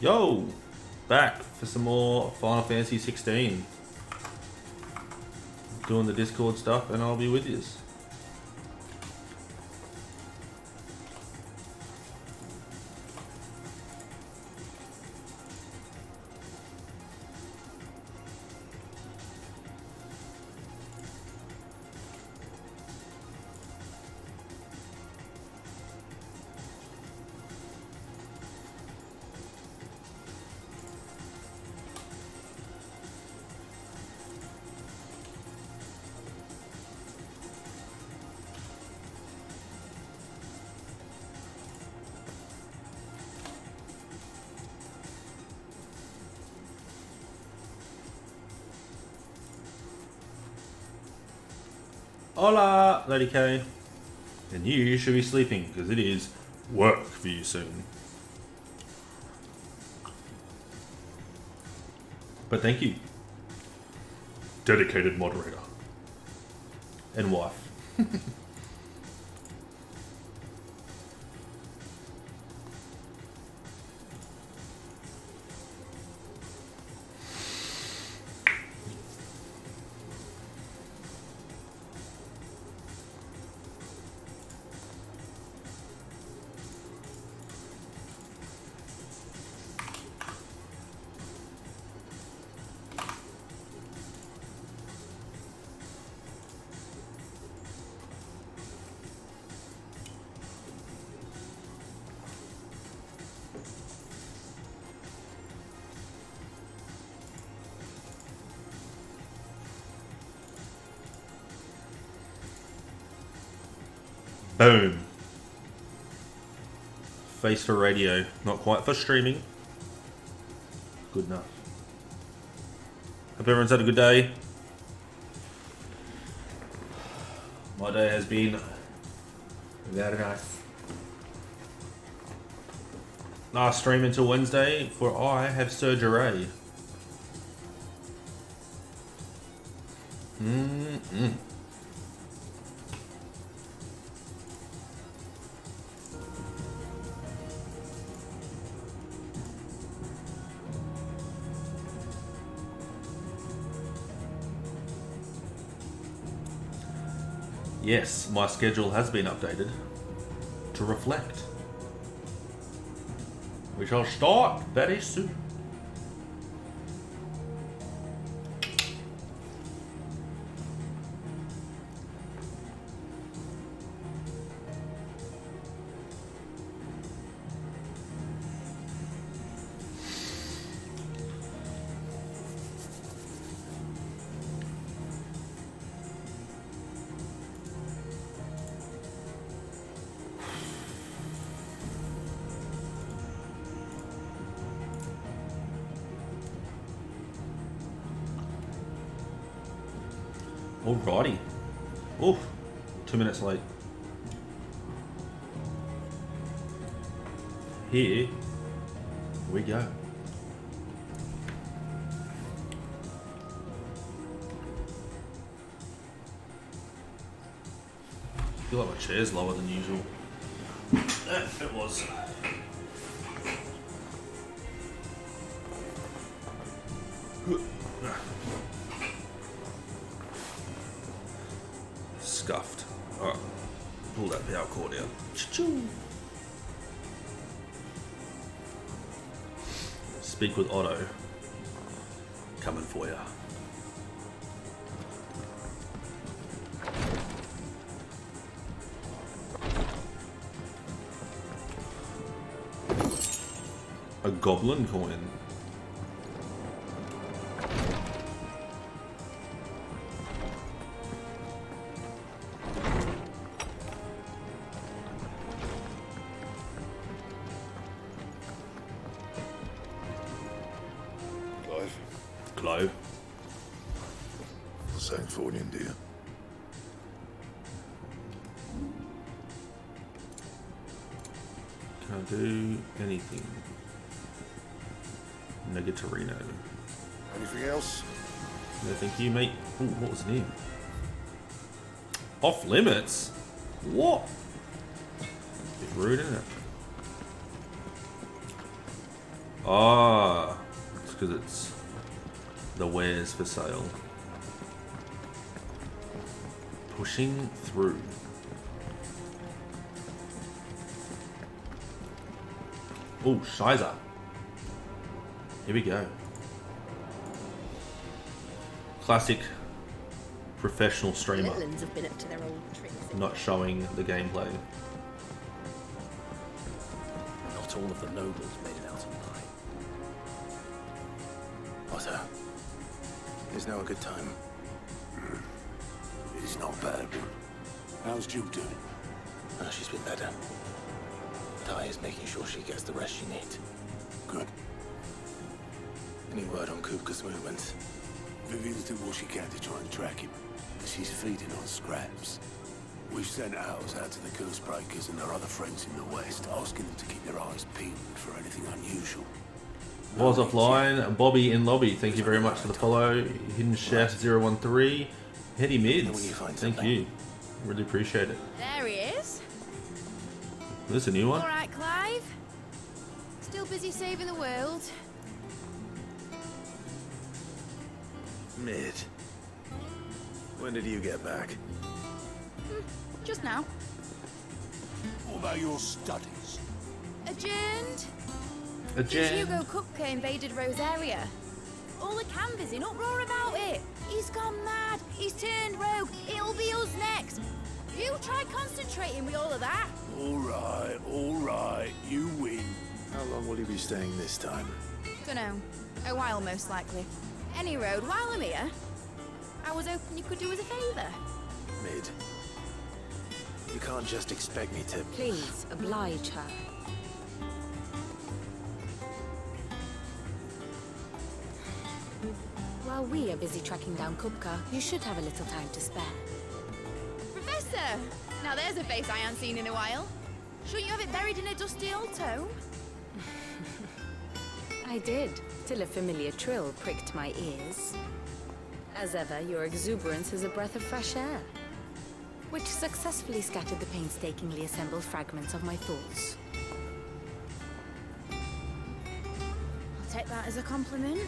Yo! Back for some more Final Fantasy XVI. Doing the Discord stuff and I'll be with you. Hola, Lady K. And you should be sleeping because it is work for you soon. But thank you, dedicated moderator and wife. Boom. Face for radio, not quite for streaming. Good enough. Hope everyone's had a good day. My day has been very nice. Last stream until Wednesday, for I have surgery. Yes, my schedule has been updated to reflect. We shall start very soon. Alrighty. Oh, 2 minutes late. Here we go. I feel like my chair's lower than usual. It was. Scuffed. Alright. Pull that power cord out. Choo-choo. Speak with Otto. Coming for ya. A goblin coin. Glow. Same for you, dear. Can I do anything? Negatorino. Anything else? No, thank you, mate. Ooh, what was new? Off limits? What? Bit rude, isn't it? Ah, it's because it's the wares for sale. Pushing through. Oh, Shiza. Here we go. Classic professional streamer. Littlins have been up to their old tricks. Not showing the gameplay. Not all of the nobles made it out alive. Otto, is now a good time? It's not bad. How's Jude doing? Oh, she's been better. Ty is making sure she gets the rest she needs. Good. Any word on Kupka's movements? Vivian's doing what she can to try and track him. She's feeding on scraps. We've sent ours out to the Ghostbreakers and their other friends in the west, asking them to keep their eyes peeled for anything unusual. Was offline. Bobby in lobby. Thank you very much for the follow. Hidden Chef 013. Heady Mids. Thank you. Really appreciate it. There he is. Is this a new one? All right, Clive. Still busy saving the world. Mid. When did you get back? Just now. What about your studies? Adjourned. Again. Hugo Kupka invaded Rosaria. All the canvas in uproar about it. He's gone mad. He's turned rogue. It'll be us next. You try concentrating with all of that. All right. You win. How long will you be staying this time? Dunno. A while, most likely. Any road, while I'm here, I was hoping you could do us a favour. Mid. You can't just expect me to... Please, oblige her. While we are busy tracking down Kupka, you should have a little time to spare. Professor! Now there's a face I haven't seen in a while. Shouldn't you have it buried in a dusty old tome? I did, till a familiar trill pricked my ears. As ever, your exuberance is a breath of fresh air, which successfully scattered the painstakingly assembled fragments of my thoughts. I'll take that as a compliment.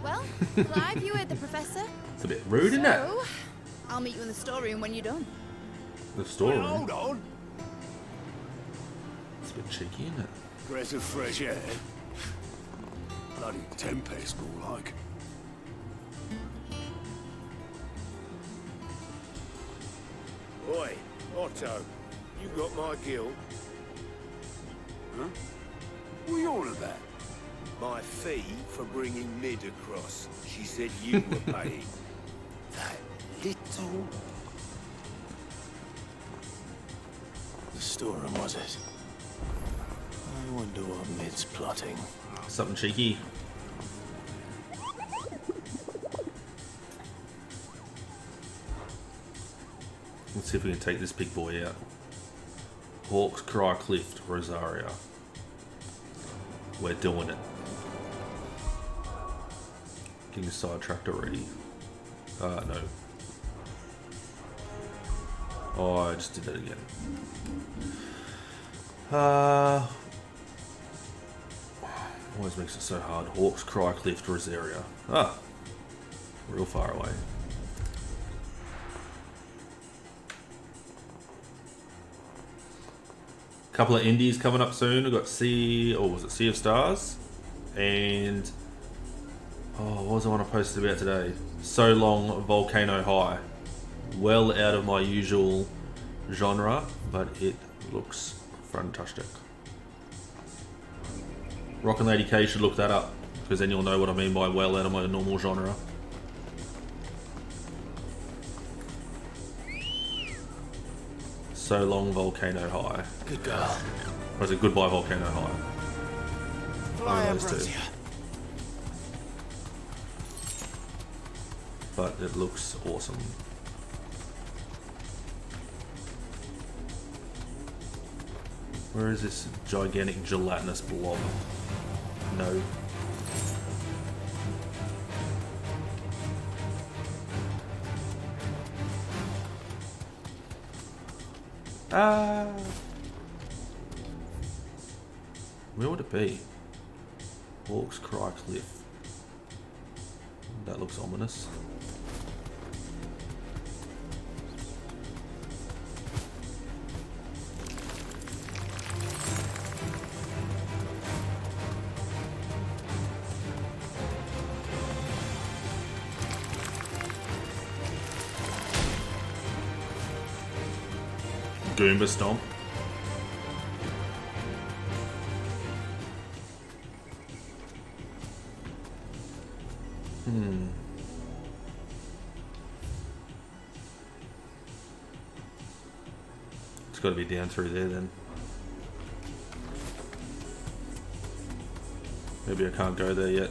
Well, Clive, you heard the professor. It's a bit rude, isn't it? So, I'll meet you in the storeroom when you're done. The story. Well, hold on. It's a bit cheeky, isn't it? Breath of fresh air. Bloody tempest, more like. Oi, Otto, you got my guilt? Huh? What are you on about? My fee for bringing Mid across. She said you were paying. That little... The storeroom, was it? I wonder what Mid's plotting. Something cheeky. Let's see if we can take this big boy out. Hawks Cry Cliff, Rosaria. We're doing it. Getting sidetracked already. No. Oh, I just did that again. Always makes it so hard. Hawks Cry Cliff, Rosaria. Ah, real far away. Couple of indies coming up soon. We've got Sea of Stars? And what was the one I posted about today? So Long Volcano High. Well out of my usual genre, but it looks fantastic. Rockin' Lady K should look that up, because then you'll know what I mean by well out of my normal genre. So Long Volcano High. Good girl. Or is it Goodbye Volcano High? Fly, One of those two. Ambrosia. But it looks awesome. Where is this gigantic gelatinous blob? No. Ah. Where would it be? Hawks Cry Cliff. That looks ominous. Goomba Stomp. It's got to be down through there then. Maybe I can't go there yet.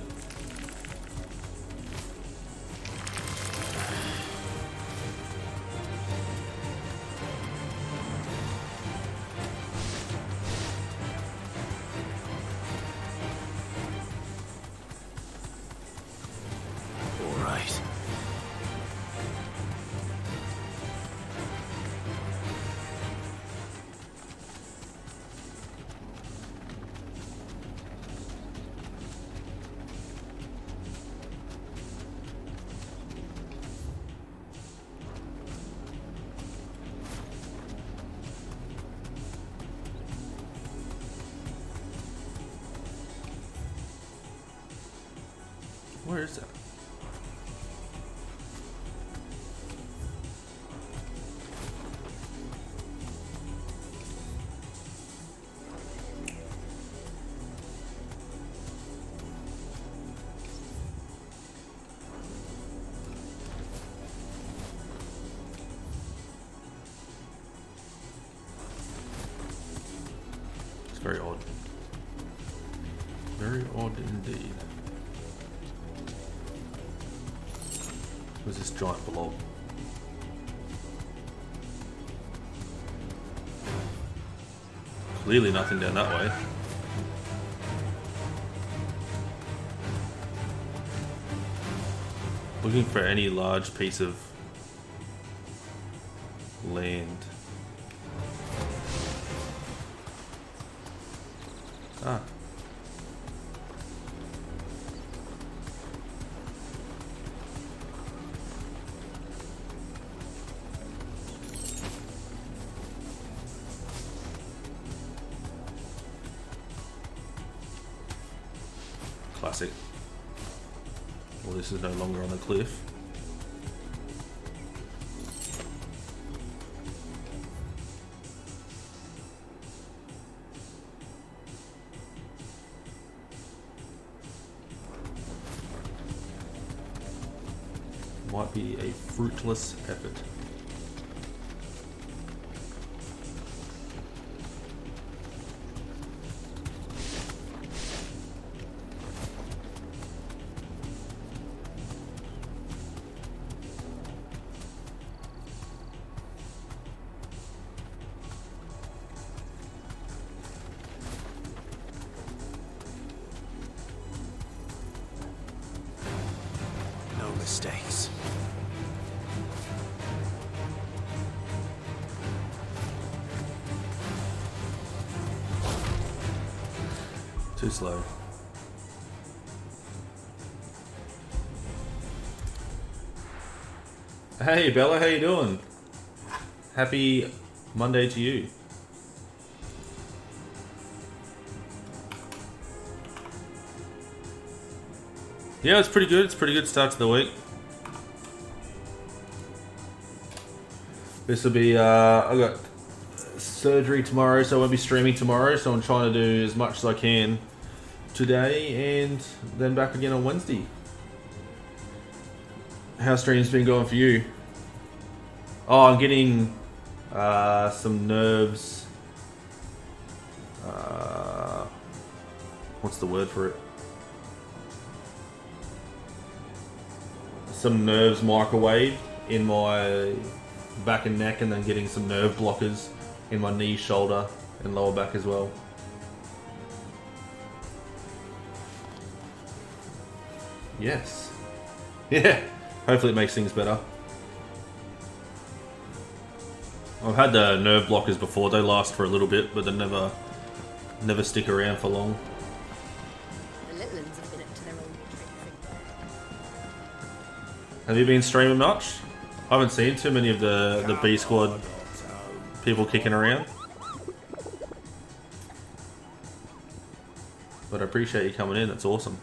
Where is that? It's very odd. Very odd indeed. Where's this giant blob? Clearly nothing down that way. Looking for any large piece of land. Ah. Classic. Well, this is no longer on the cliff. Might be a fruitless effort. Mistakes. Too slow. Hey Bella, how you doing? Happy Monday to you. Yeah, it's pretty good. It's a pretty good start to the week. This will be, I've got surgery tomorrow, so I won't be streaming tomorrow, so I'm trying to do as much as I can today and then back again on Wednesday. How's streams been going for you? Oh, I'm getting some nerves. What's the word for it? Some nerves microwaved in my back and neck, and then getting some nerve blockers in my knee, shoulder, and lower back as well. Yes. Yeah. Hopefully it makes things better. I've had the nerve blockers before. They last for a little bit, but they never never stick around for long. The little ones have been up to their own tricks. Have you been streaming much? I haven't seen too many of the B Squad people kicking around. But I appreciate you coming in, that's awesome.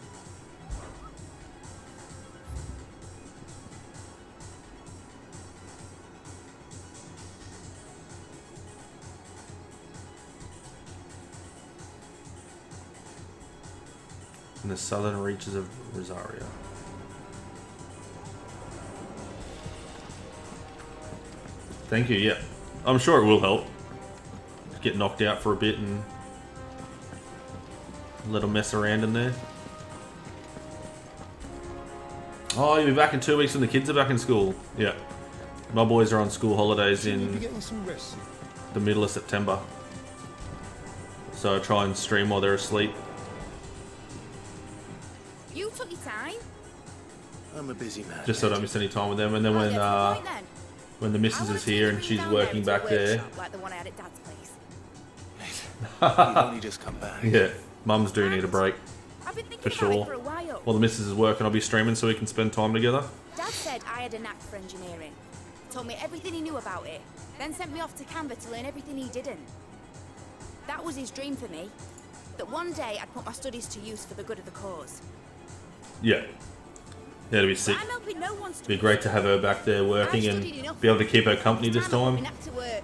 In the southern reaches of Rosaria. Thank you, yeah. I'm sure it will help. Get knocked out for a bit and let them mess around in there. Oh, you'll be back in 2 weeks when the kids are back in school. Yeah. My boys are on school holidays in the middle of September. So I try and stream while they're asleep. You took your time. I'm a busy man. Just so I don't miss any time with them. And then when the missus is here and she's working back there. Like the one I had at Dad's place. Mate, you've only just come back. Yeah, mums do need a break. I've been thinking For about sure. it for a while. While the missus is working, I'll be streaming so we can spend time together. Dad said I had a knack for engineering. Told me everything he knew about it. Then sent me off to Canberra to learn everything he didn't. That was his dream for me. That one day I'd put my studies to use for the good of the cause. Yeah. Yeah, it'd be sick. But I'm helping no one It'd be great to have her back there working and be able to keep her company this time. To work.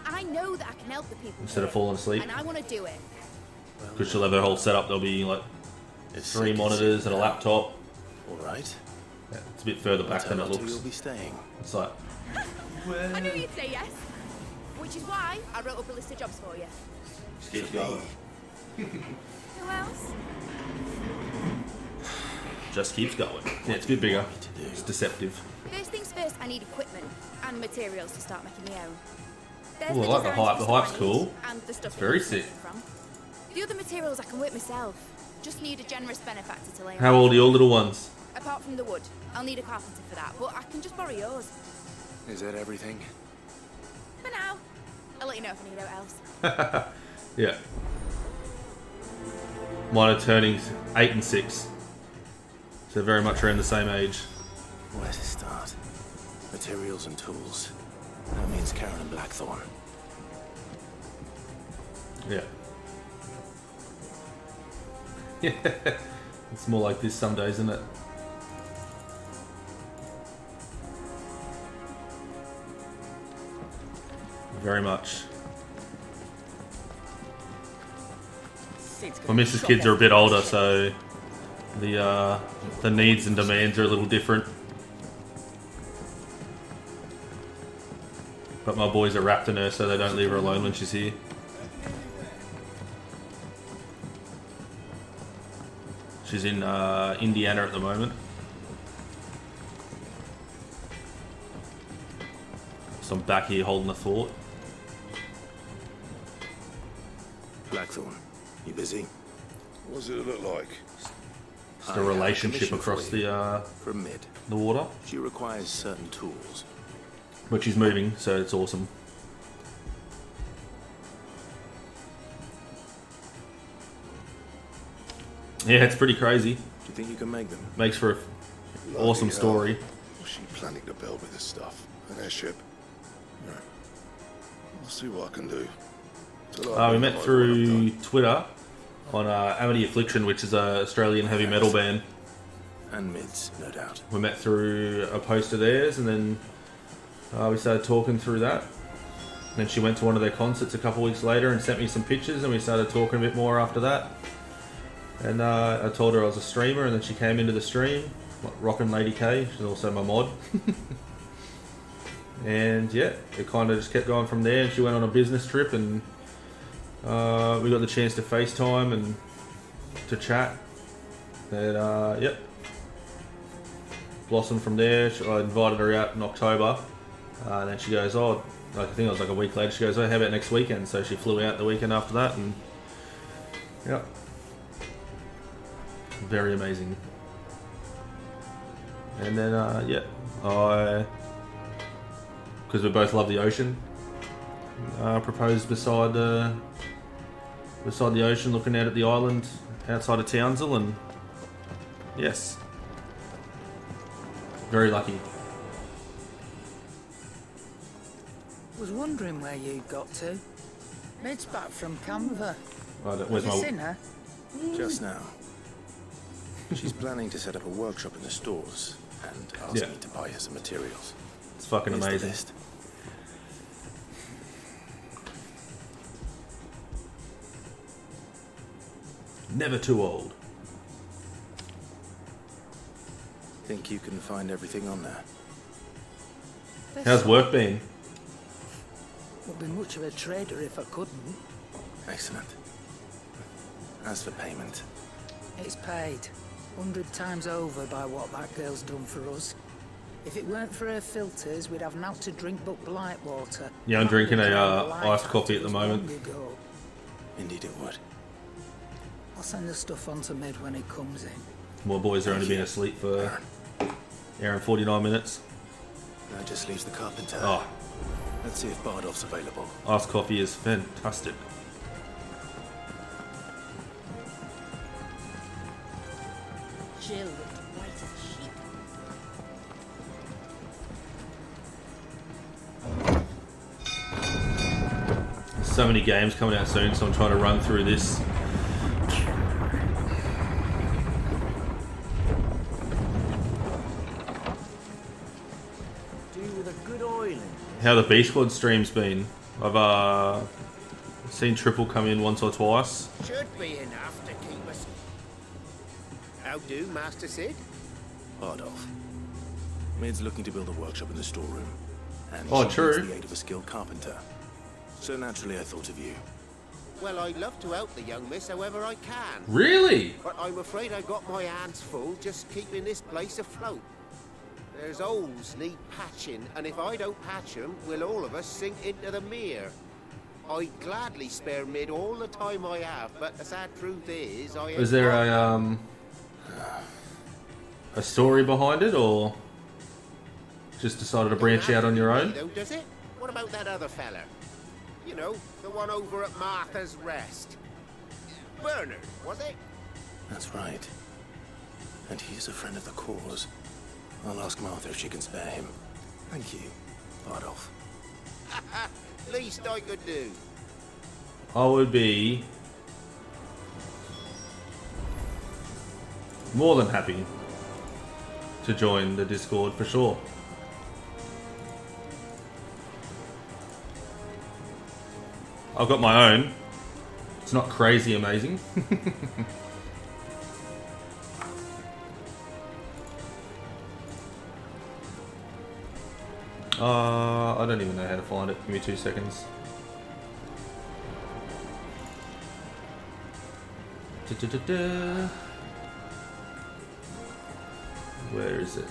I know that I can help the people Instead of falling asleep. and I want to do it. Because she'll have her whole setup. There'll be like It's 3 sick, monitors and a laptop. All right. Yeah, it's a bit further back than it You'll looks. be staying. It's like, I knew you'd say yes. Which is why I wrote up a list of jobs for you. just keep going. Who else? Just keeps going. Yeah, it's a bit bigger. It's deceptive. First things first, I need equipment and materials to start making my own. There's Ooh, I like the designs hype. for The hype's stuff I need cool. And the stuff It's it very needs sick. from. The other materials I can work myself. Just need a generous benefactor to lay on. How old are your little ones? Apart from the wood, I'll need a carpenter for that, but I can just borrow yours. Is that everything? For now. I'll let you know if I need anything else. Yeah. Mine are turning 8 and 6. So very much around the same age. Where to start? Materials and tools. That means Karen and Blackthorn. Yeah. Yeah. It's more like this some days, isn't it? Very much. My missus' kids are a bit older, so the needs and demands are a little different. But my boys are wrapped in her, so they don't leave her alone when she's here. She's in Indiana at the moment. So I'm back here holding the fort. Blackthorn, you busy? What does it look like? Just a relationship across the From Mid. the water. She requires certain tools. But she's moving, so it's awesome. Yeah, it's pretty crazy. Do you think you can make them? Makes for an awesome Bloody story. hell. What's she planning to build with this stuff? An airship? No. I'll see what I can do. Till I We realise met what through I've done. Twitter on Amity Affliction, which is an Australian heavy metal band. And Mid's, no doubt. We met through a post of theirs, and then we started talking through that. Then she went to one of their concerts a couple weeks later and sent me some pictures, and we started talking a bit more after that. And I told her I was a streamer, and then she came into the stream, rocking Lady K. She's also my mod. And yeah, it kind of just kept going from there. And she went on a business trip, and we got the chance to FaceTime and to chat. And yep, blossomed from there. I invited her out in October, and then she goes, "Oh, like, I think it was like a week later." She goes, "Oh, how about next weekend?" So she flew out the weekend after that, and yeah, very amazing. And then yeah, because we both love the ocean, proposed beside beside the ocean, looking out at the island outside of Townsville, and yes, very lucky. Was wondering where you got to. Mid's back from Canva. Where's Have you my... seen her? Just now. She's planning to set up a workshop in the stores and asked me to buy her some materials. It's fucking Here's the amazing. list. Never too old. Think you can find everything on there? How's work been? Would be much of a trader if I couldn't. Excellent. As for payment, It's paid 100 times over by what that girl's done for us. If it weren't for her filters, we'd have naught to drink but blight water. Yeah, I'm drinking a Life iced coffee at the was moment. long ago. indeed it would. I'll send the stuff on to Mid when it comes in. My boys are only been asleep for an hour and 49 minutes. That just leaves the carpenter. Oh, Let's see if Bardolph's available. iced coffee is fantastic. Jill looked white as a sheep. So many games coming out soon, so I'm trying to run through this. Do with a good oiling. How the B Squad stream's been. I've seen Triple come in once or twice. Should be enough to keep us. How do, Master Sid? Bardolph. Mid's looking to build a workshop in the storeroom. And Oh, she true. needs the aid of a skilled carpenter. So naturally I thought of you. Well, I'd love to help the young miss however I can. Really? But I'm afraid I've got my hands full just keeping this place afloat. There's holes need patching, and if I don't patch them, will all of us sink into the mere. I'd gladly spare Mid all the time I have, but the sad truth is I... Is there a story behind it, or just decided to branch out on your own? Though, does it? What about that other fella? You know, the one over at Martha's Rest. Bernard, was it? That's right. And he's a friend of the cause. I'll ask Martha if she can spare him. Thank you, Bardolph. Least I could do. I would be more than happy to join the Discord for sure. I've got my own. It's not crazy amazing. I don't even know how to find it. Give me 2 seconds. Da-da-da-da. Where is it?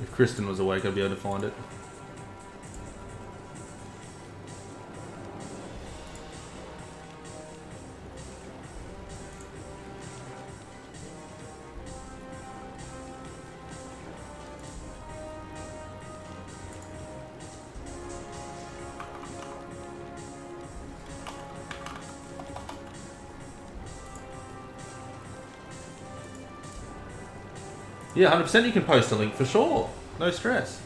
If Kristen was awake, I'd be able to find it. Yeah, 100% you can post a link for sure. No stress.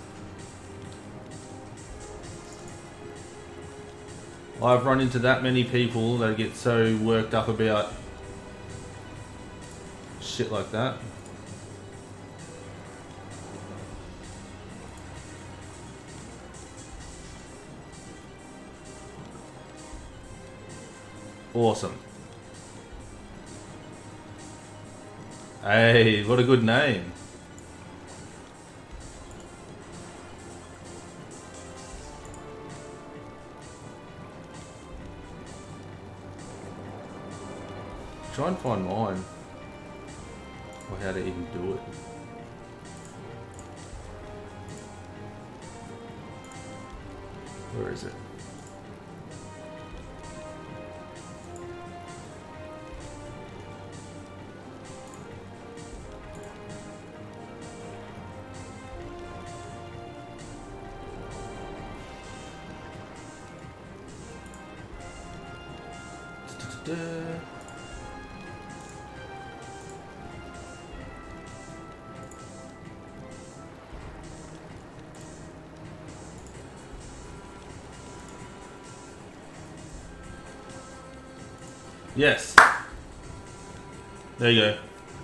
I've run into that many people that get so worked up about shit like that. Awesome. Hey, what a good name. Try and find mine. Or how to even do it. Where is it? Yes. There you go.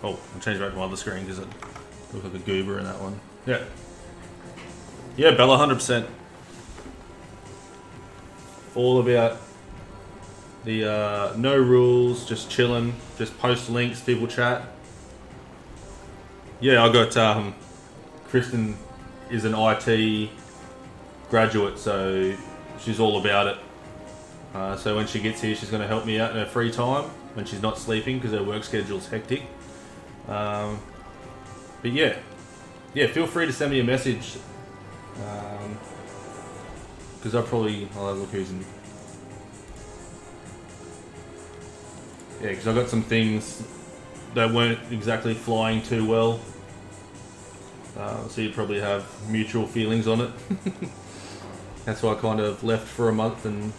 Oh, I'll change back to my other screen because it looked like a goober in that one. Yeah. Yeah, Bella, 100%. All about the no rules, just chilling, just post links, people chat. Yeah, I got Kristen is an IT graduate, so she's all about it. So when she gets here, she's going to help me out in her free time when she's not sleeping because her work schedule's hectic. But yeah, feel free to send me a message because I'll have a look who's in. Yeah, because I've got some things that weren't exactly flying too well. So you probably have mutual feelings on it. That's why I kind of left for a month and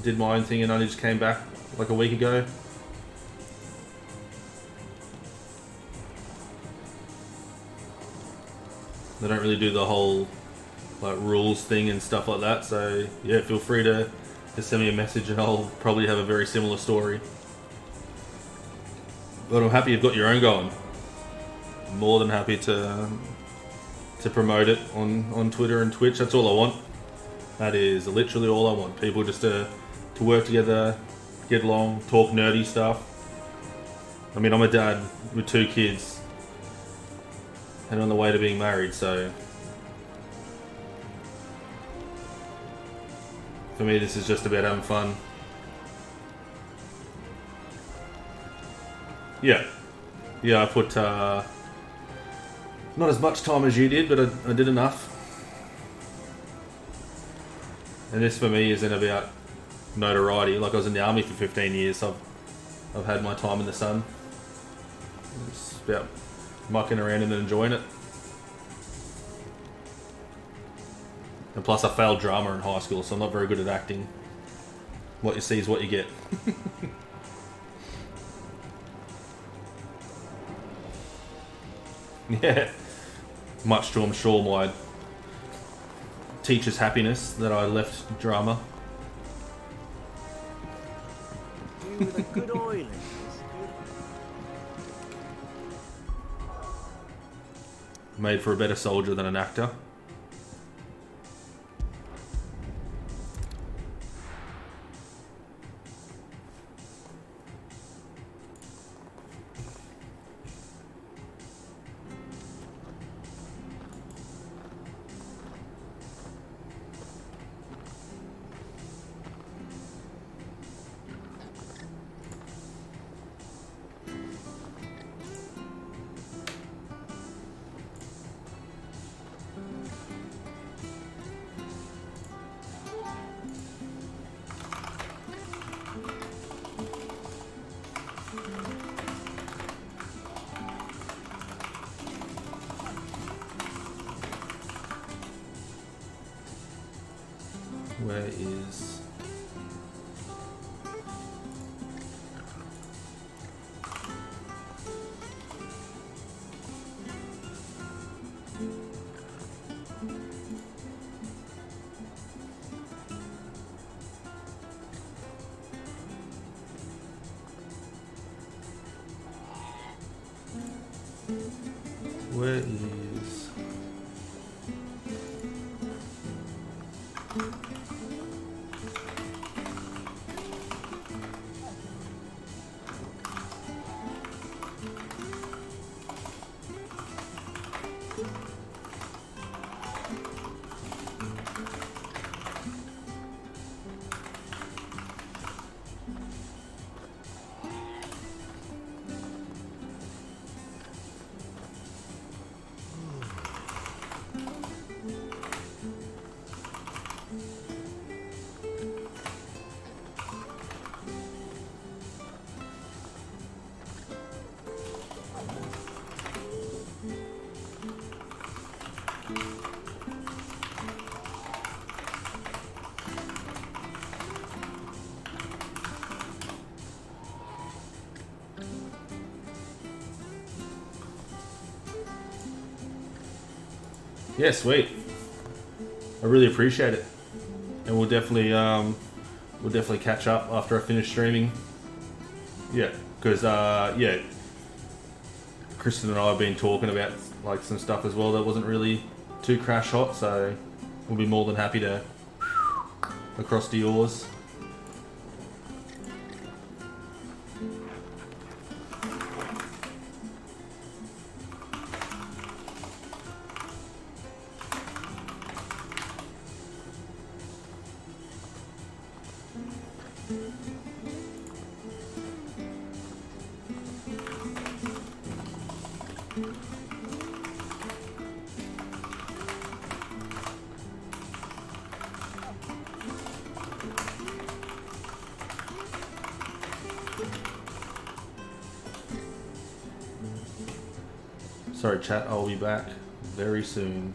did my own thing and only just came back like a week ago. They don't really do the whole like rules thing and stuff like that, so yeah, feel free to send me a message and I'll probably have a very similar story. But I'm happy you've got your own going. I'm more than happy to promote it on Twitter and Twitch. That's all I want. That is literally all I want. People just to work together, get along, talk nerdy stuff. I mean, I'm a dad with 2 kids and on the way to being married, so for me this is just about having fun. Yeah, I put not as much time as you did, but I did enough. And this for me isn't about notoriety. Like I was in the army for 15 years, so I've had my time in the sun. It's about mucking around and enjoying it. And plus I failed drama in high school, so I'm not very good at acting. What you see is what you get. Yeah, much to I'm sure my teacher's happiness that I left drama. You with a good oil. Made for a better soldier than an actor. Where is... Where is... Yeah, sweet. I really appreciate it, and we'll definitely catch up after I finish streaming. Yeah, because yeah, Kristen and I have been talking about like some stuff as well that wasn't really too crash hot, so we'll be more than happy to across to yours. Sorry chat, I'll be back very soon.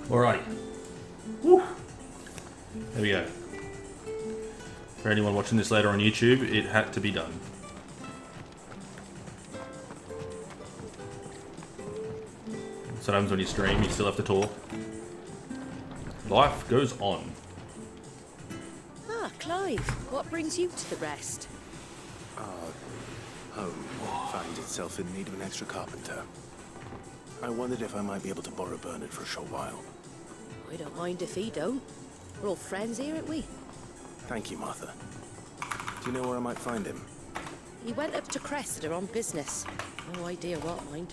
Alrighty. Woo. There we go. For anyone watching this later on YouTube, it had to be done. Sometimes when you stream, you still have to talk. Life goes on. Ah, Clive, what brings you to the rest? Home finds itself in need of an extra carpenter. I wondered if I might be able to borrow Bernard for a short while. I don't mind if he don't. We're all friends here, aren't we? Thank you, Martha. Do you know where I might find him? He went up to Cressida on business. No idea what, mind.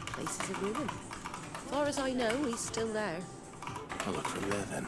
Place is a ruin. As far as I know, he's still there. I'll look from there then.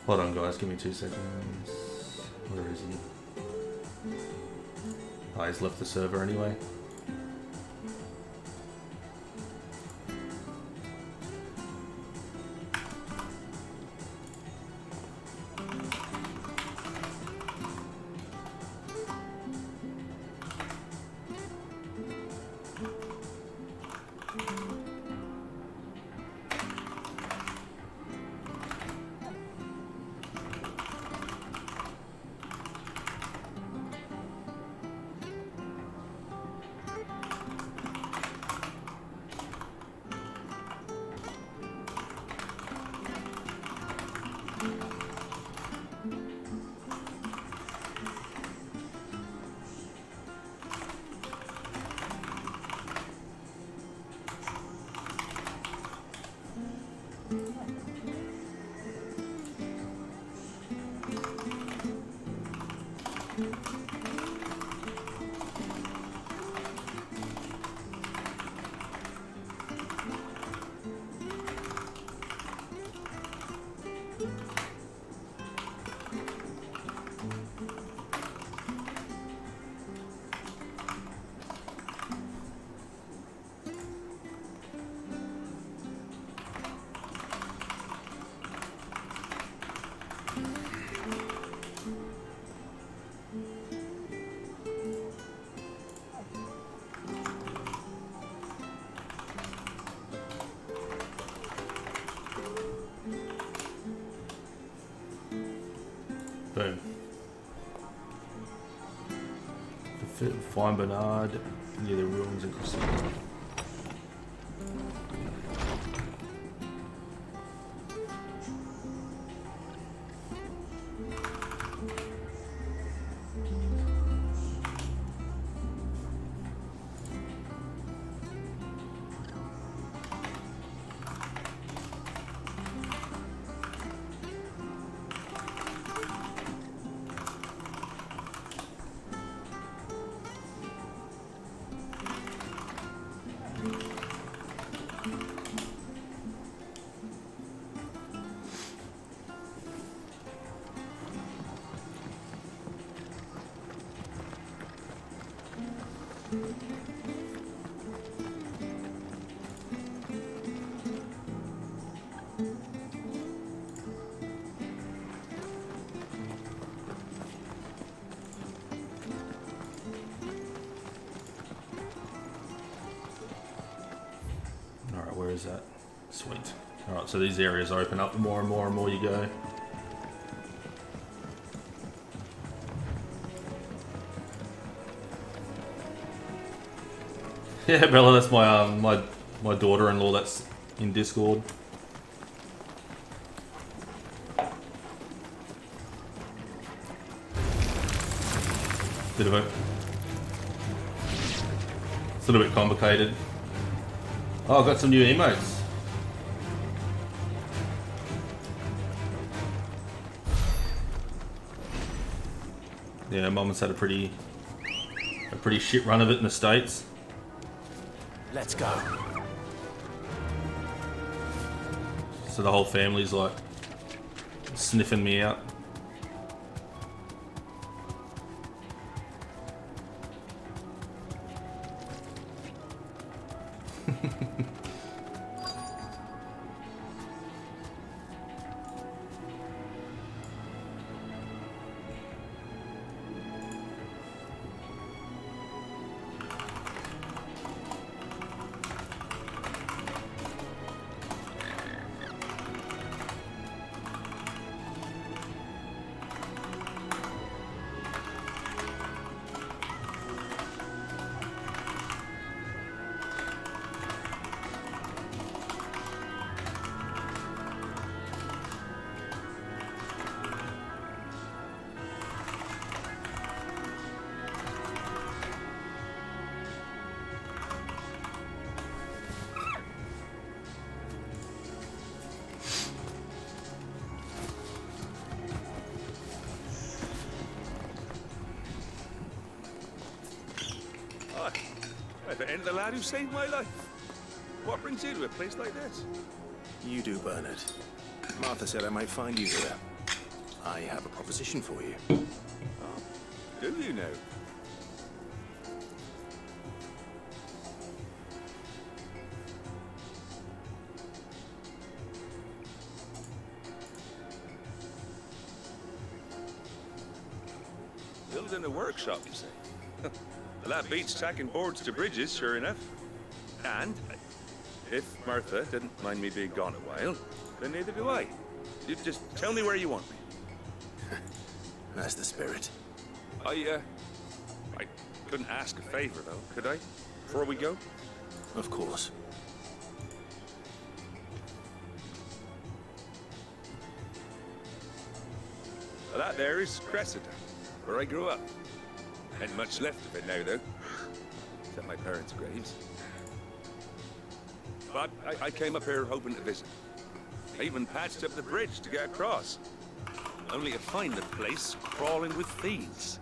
Hold on guys, give me 2 seconds. Where is he? Oh, he's left the server anyway. Boom. Fine Bernard near the ruins and crossing. Alright, where is that? Sweet. Alright, so these areas open up more and more and more you go. Yeah, Bella, that's my daughter-in-law that's in Discord. Bit of a... It's a little bit complicated. Oh, I've got some new emotes. Yeah, Mama's had a pretty shit run of it in the States. Let's go. So the whole family's like sniffing me out. And the lad who saved my life. What brings you to a place like this? You do, Bernard. Martha said I might find you here. I have a proposition for you. Oh, do you know? Building a workshop, you say? Well, that beats tacking boards to bridges, sure enough. And if Martha didn't mind me being gone a while, then neither do I. You just tell me where you want me. That's the spirit. I couldn't ask a favor, though, could I? Before we go? Of course. Well, that there is Cressida, where I grew up. Ain't much left of it now, though. Except my parents' graves. But I came up here hoping to visit. I even patched up the bridge to get across. Only to find the place crawling with thieves.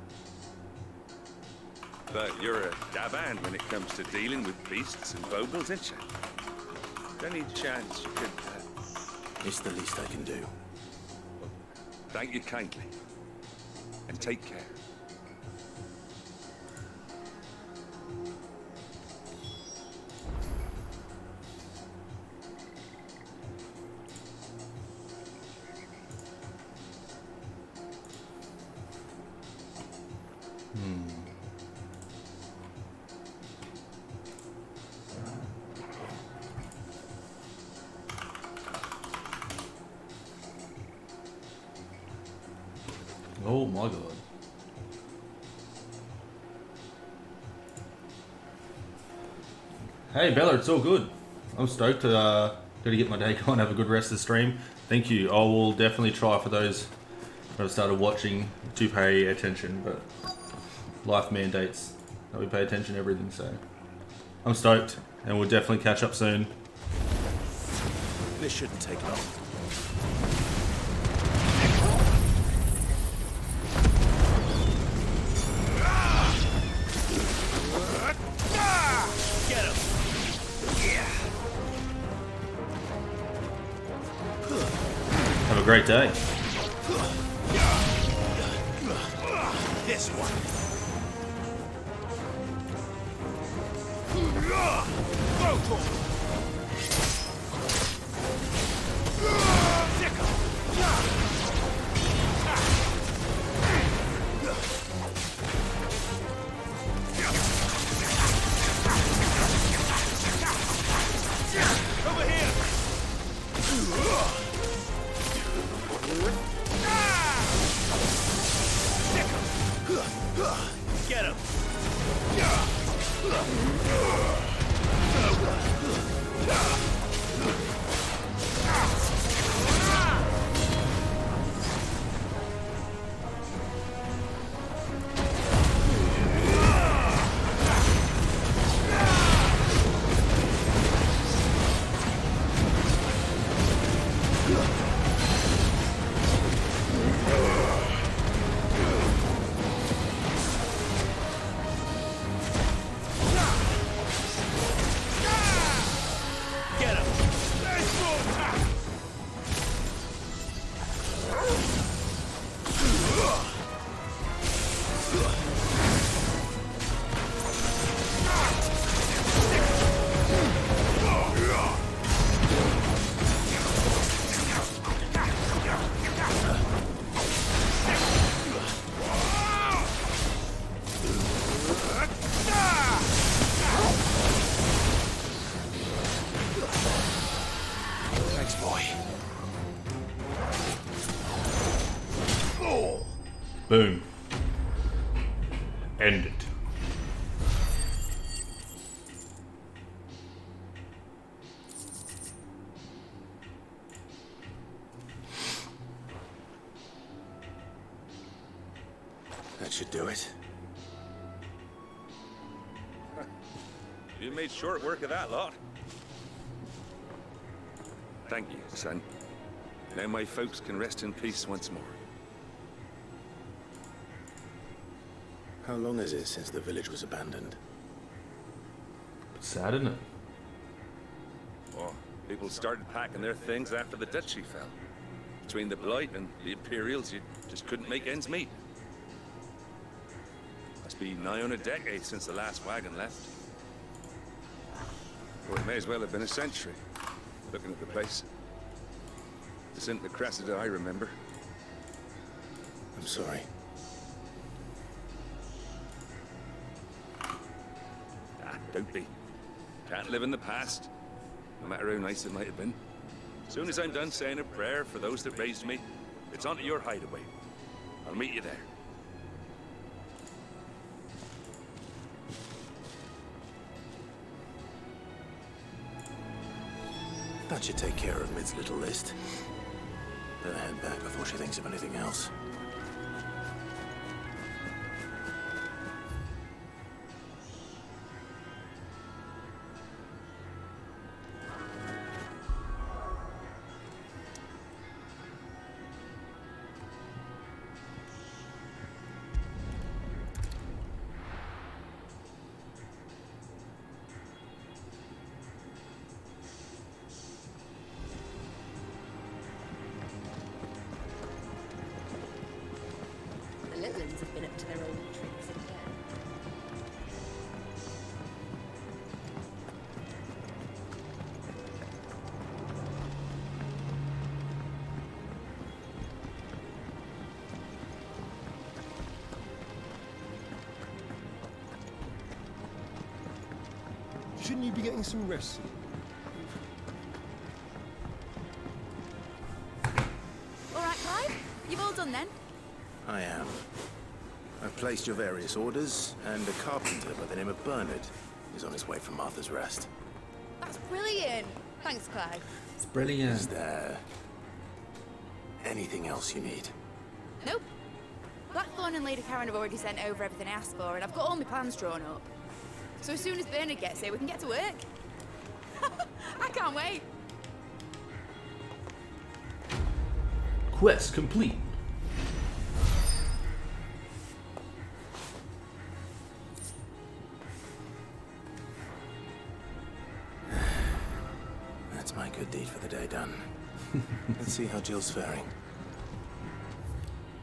But you're a dab hand when it comes to dealing with beasts and vogels, ain't you? Any chance you could... It's the least I can do. Thank you kindly. And take care. Oh my god. Hey Bella, it's all good. I'm stoked to get my day going, have a good rest of the stream. Thank you. I will definitely try for those that have started watching to pay attention, but life mandates that we pay attention to everything, so I'm stoked and we'll definitely catch up soon. This shouldn't take long. Have a great day. This one. Go for it. Over here. Get him! Get him! Nice more! Thanks, boy. Boom. End it. That should do it. You made short work of that lot. Thank you, son. Now my folks can rest in peace once more. How long is it since the village was abandoned? Sad, isn't it? Oh, people started packing their things after the duchy fell. Between the Blight and the Imperials, you just couldn't make ends meet. Must be nigh on a decade since the last wagon left. Or it may as well have been a century, looking at the place. This isn't the Cressida I remember. I'm sorry. Ah, don't be. Can't live in the past, no matter how nice it might have been. As soon as I'm done saying a prayer for those that raised me, it's on to your hideaway. I'll meet you there. That should take care of Mid's little list. Better head back before she thinks of anything else. Shouldn't you be getting some rest? All right, Clive? You've all done then? I am. I've placed your various orders, and a carpenter by the name of Bernard is on his way from Martha's Rest. That's brilliant. Thanks, Clive. It's Is brilliant. there anything else you need? Nope. Blackthorn and Lady Karen have already sent over everything I asked for, and I've got all my plans drawn up. So as soon as Bernard gets here, we can get to work. I can't wait. Quest complete. That's my good deed for the day done. Let's see how Jill's faring.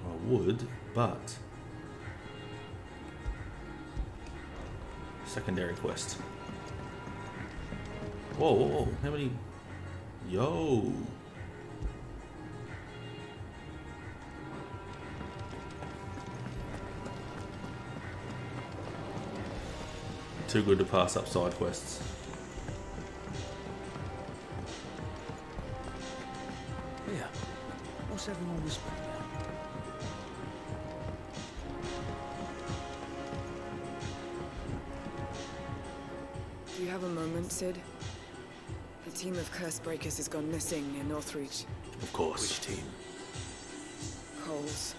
I would, but secondary quest. Whoa, whoa, whoa. How many? Yo. Too good to pass up side quests. Yeah. What's everyone whispering about? Do you have a moment, Sid? A team of curse breakers has gone missing near Northreach. Of course. Which team? Coles.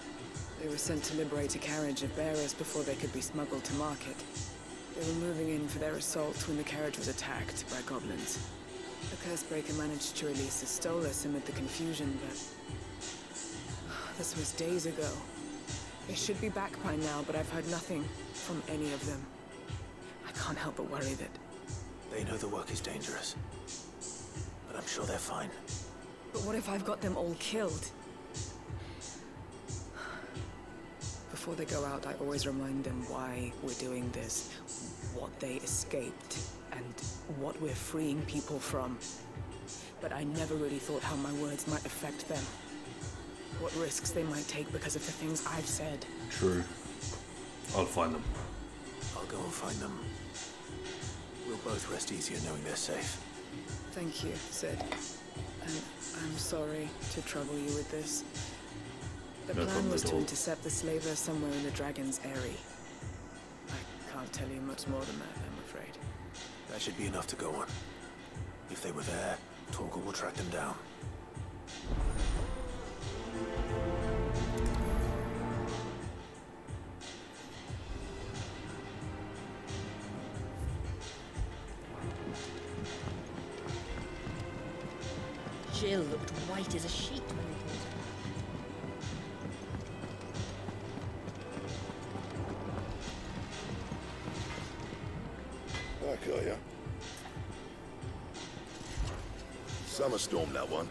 They were sent to liberate a carriage of bearers before they could be smuggled to market. They were moving in for their assault when the carriage was attacked by goblins. The curse breaker managed to release a Stolas amid the confusion, but this was days ago. They should be back by now, but I've heard nothing from any of them. I can't help but worry that... They know the work is dangerous, but I'm sure they're fine. But what if I've got them all killed? Before they go out, I always remind them why we're doing this, what they escaped, and what we're freeing people from. But I never really thought how my words might affect them. What risks they might take because of the things I've said. True. I'll find them. I'll go and find them. We'll both rest easier knowing they're safe. Thank you, Sid. And I'm sorry to trouble you with this. The No plan problem was at to all. intercept the slaver somewhere in the Dragon's Eyrie. I can't tell you much more than that, I'm afraid. That should be enough to go on. If they were there, Torgal will track them down. Jill looked white as a sheet when they came. I got ya. Summer storm, that one.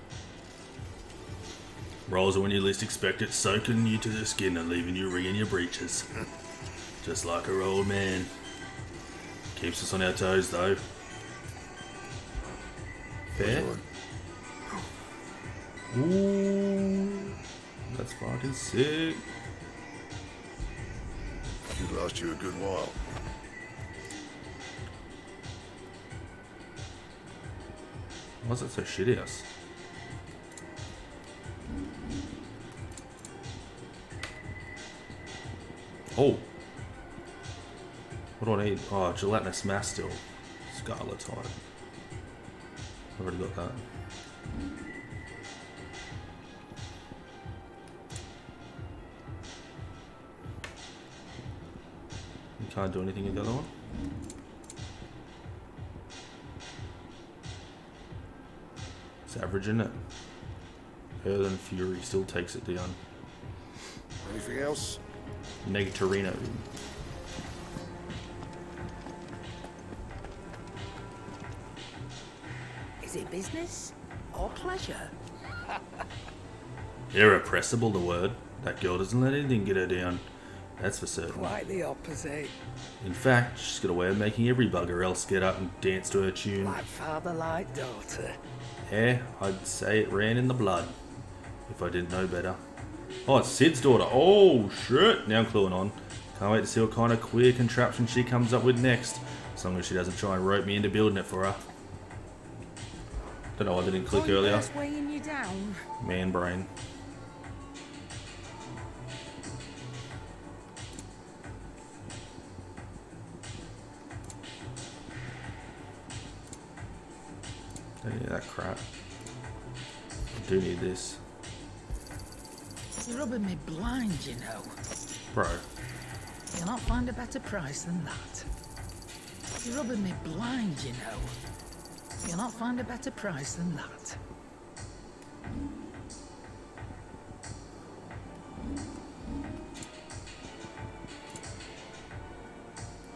Rolls are when you least expect it, soaking you to the skin and leaving you ringing your breeches. Just like her old man. Keeps us on our toes, though. Fair? Ooh, that's fucking sick. Should last you a good while. Why is it so shitty us? Oh. What do I need? Oh, gelatinous mass still. Scarlet time. I've already got that. You can't do anything in the other one? It's average, isn't it? Earth and Fury still takes it down. Anything else? Negatorino. Is it business or pleasure? Irrepressible, the word. That girl doesn't let anything get her down. That's for certain. Quite the opposite. In fact, she's got a way of making every bugger else get up and dance to her tune. Like father, like daughter. Yeah, I'd say it ran in the blood. If I didn't know better. Oh, it's Sid's daughter. Oh, shit. Now I'm cluing on. Can't wait to see what kind of queer contraption she comes up with next. As long as she doesn't try and rope me into building it for her. Don't know why I didn't click earlier. Weighing you down. Man brain. Don't need that crap. I do need this. It's rubbing me blind, you know. Bro. You'll not find a better price than that. It's rubbing me blind, you know. You'll not find a better price than that.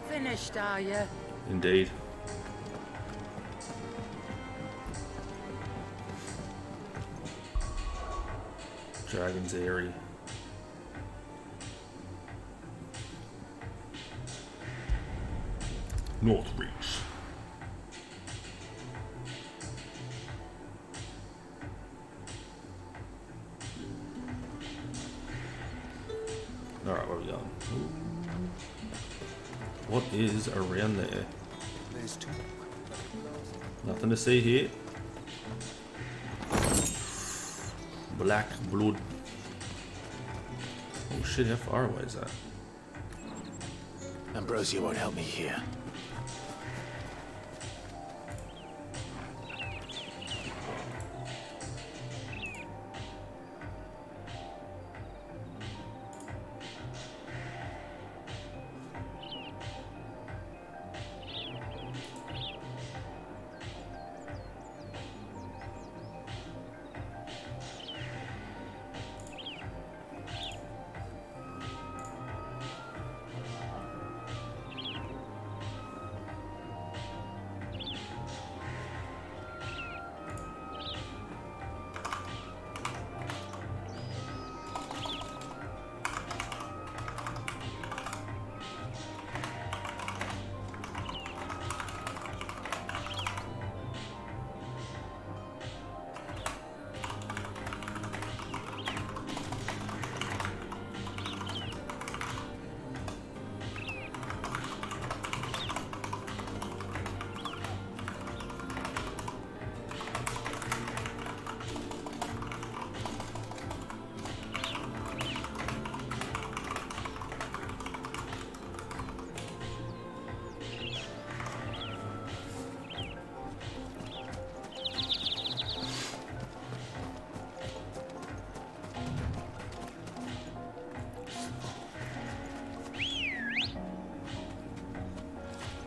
Finished, are you? Indeed. Dragon's Airy. North Reach. Alright, where are we going? What is around there? There's two. Nothing to see here. Black blood. Oh shit, how far away is that? Ambrosia won't help me here.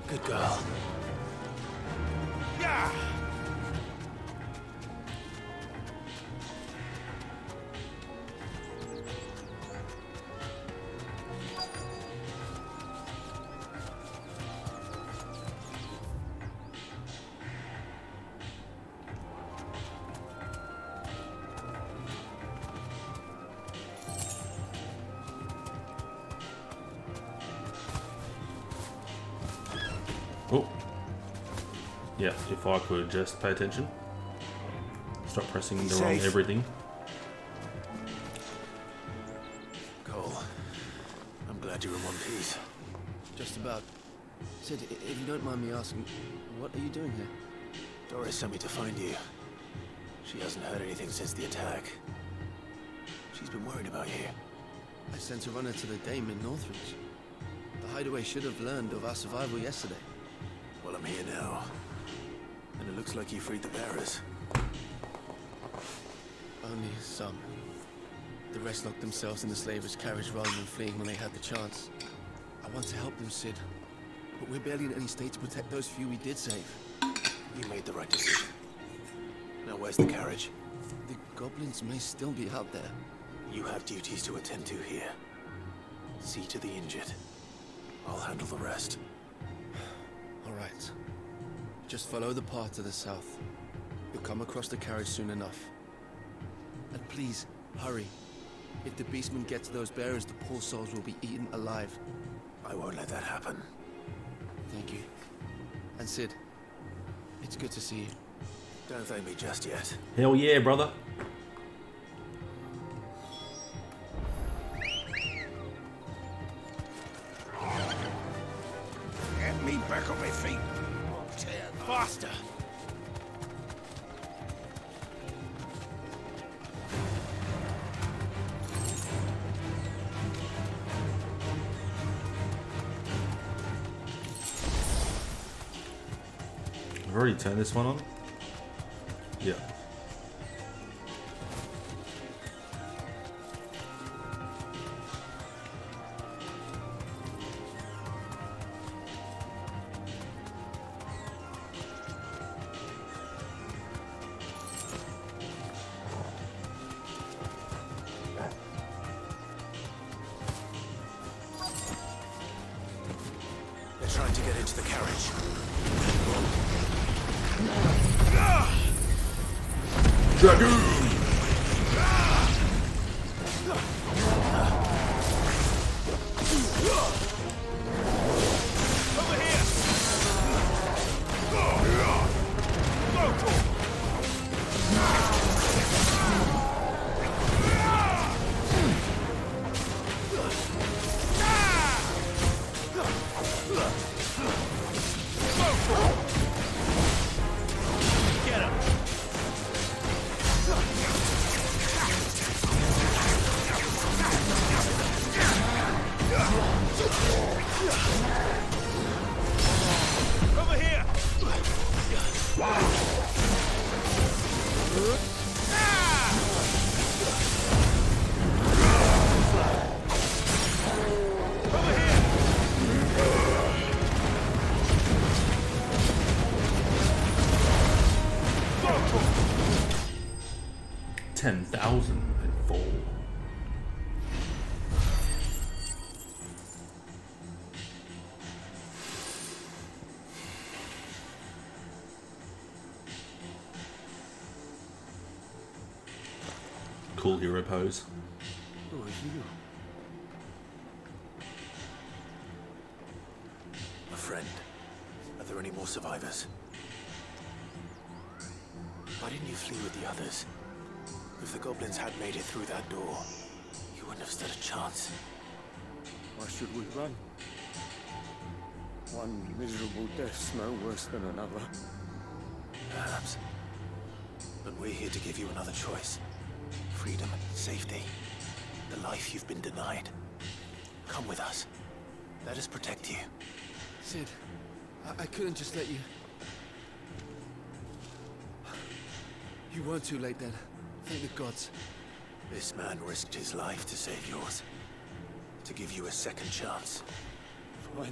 Good girl. Yeah! Oh. Yeah, if I could just pay attention. Stop pressing the wrong Safe. everything. Cole, I'm glad you're in one piece. Just about. Sid, if you don't mind me asking, what are you doing here? Doris sent me to find you. She hasn't heard anything since the attack. She's been worried about you. I sent a runner to the Dame in Northreach. The hideaway should have learned of our survival yesterday. Well, I'm here now. And it looks like you freed the bearers. Only some. The rest locked themselves in the slavers' carriage rather than fleeing when they had the chance. I want to help them, Sid. But we're barely in any state to protect those few we did save. You made the right decision. Now where's the carriage? The goblins may still be out there. You have duties to attend to here. See to the injured. I'll handle the rest. All right. Just follow the path to the south. You'll come across the carriage soon enough. And please, hurry. If the beastmen get to those bearers, the poor souls will be eaten alive. I won't let that happen. Thank you. And Sid, it's good to see you. Don't thank me just yet. Hell yeah, brother. Get me back. back on my feet. I'll tear faster. I've already turned this one on. Yeah. They're trying to get into the carriage. Dragoon! $10,004. Cool hero pose. Who are you? A friend. Are there any more survivors? Why didn't you flee with the others? If the goblins had made it through that door, you wouldn't have stood a chance. Why should we run? One miserable death's no worse than another. Perhaps. But we're here to give you another choice. Freedom, safety, the life you've been denied. Come with us. Let us protect you. Sid, I couldn't just let you... You weren't too late then. Thank the gods. This man risked his life to save yours. To give you a second chance. Fine.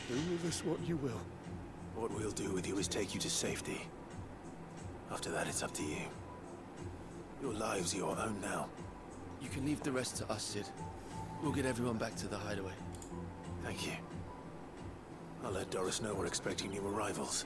Do with us what you will. What we'll do with you is take you to safety. After that, it's up to you. Your lives are your own now. You can leave the rest to us, Sid. We'll get everyone back to the hideaway. Thank you. I'll let Doris know we're expecting new arrivals.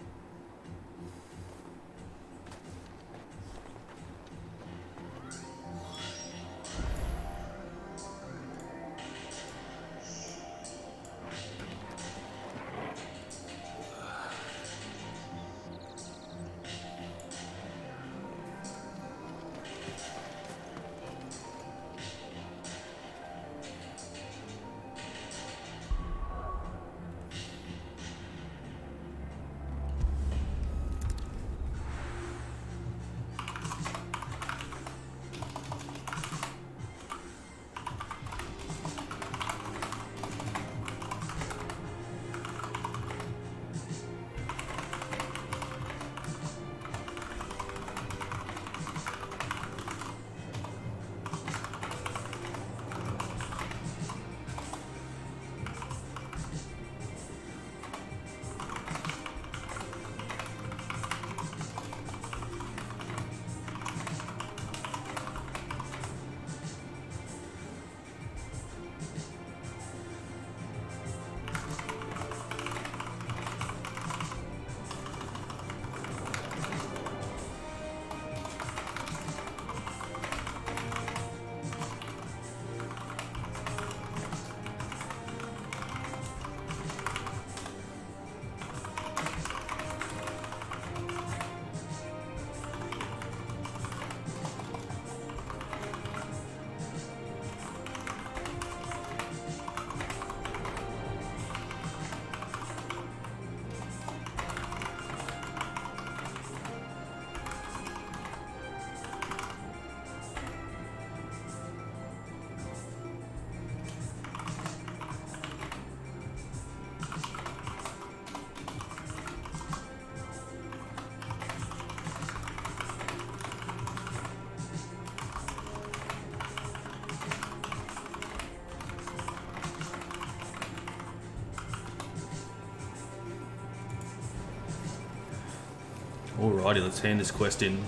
Alrighty, let's hand this quest in.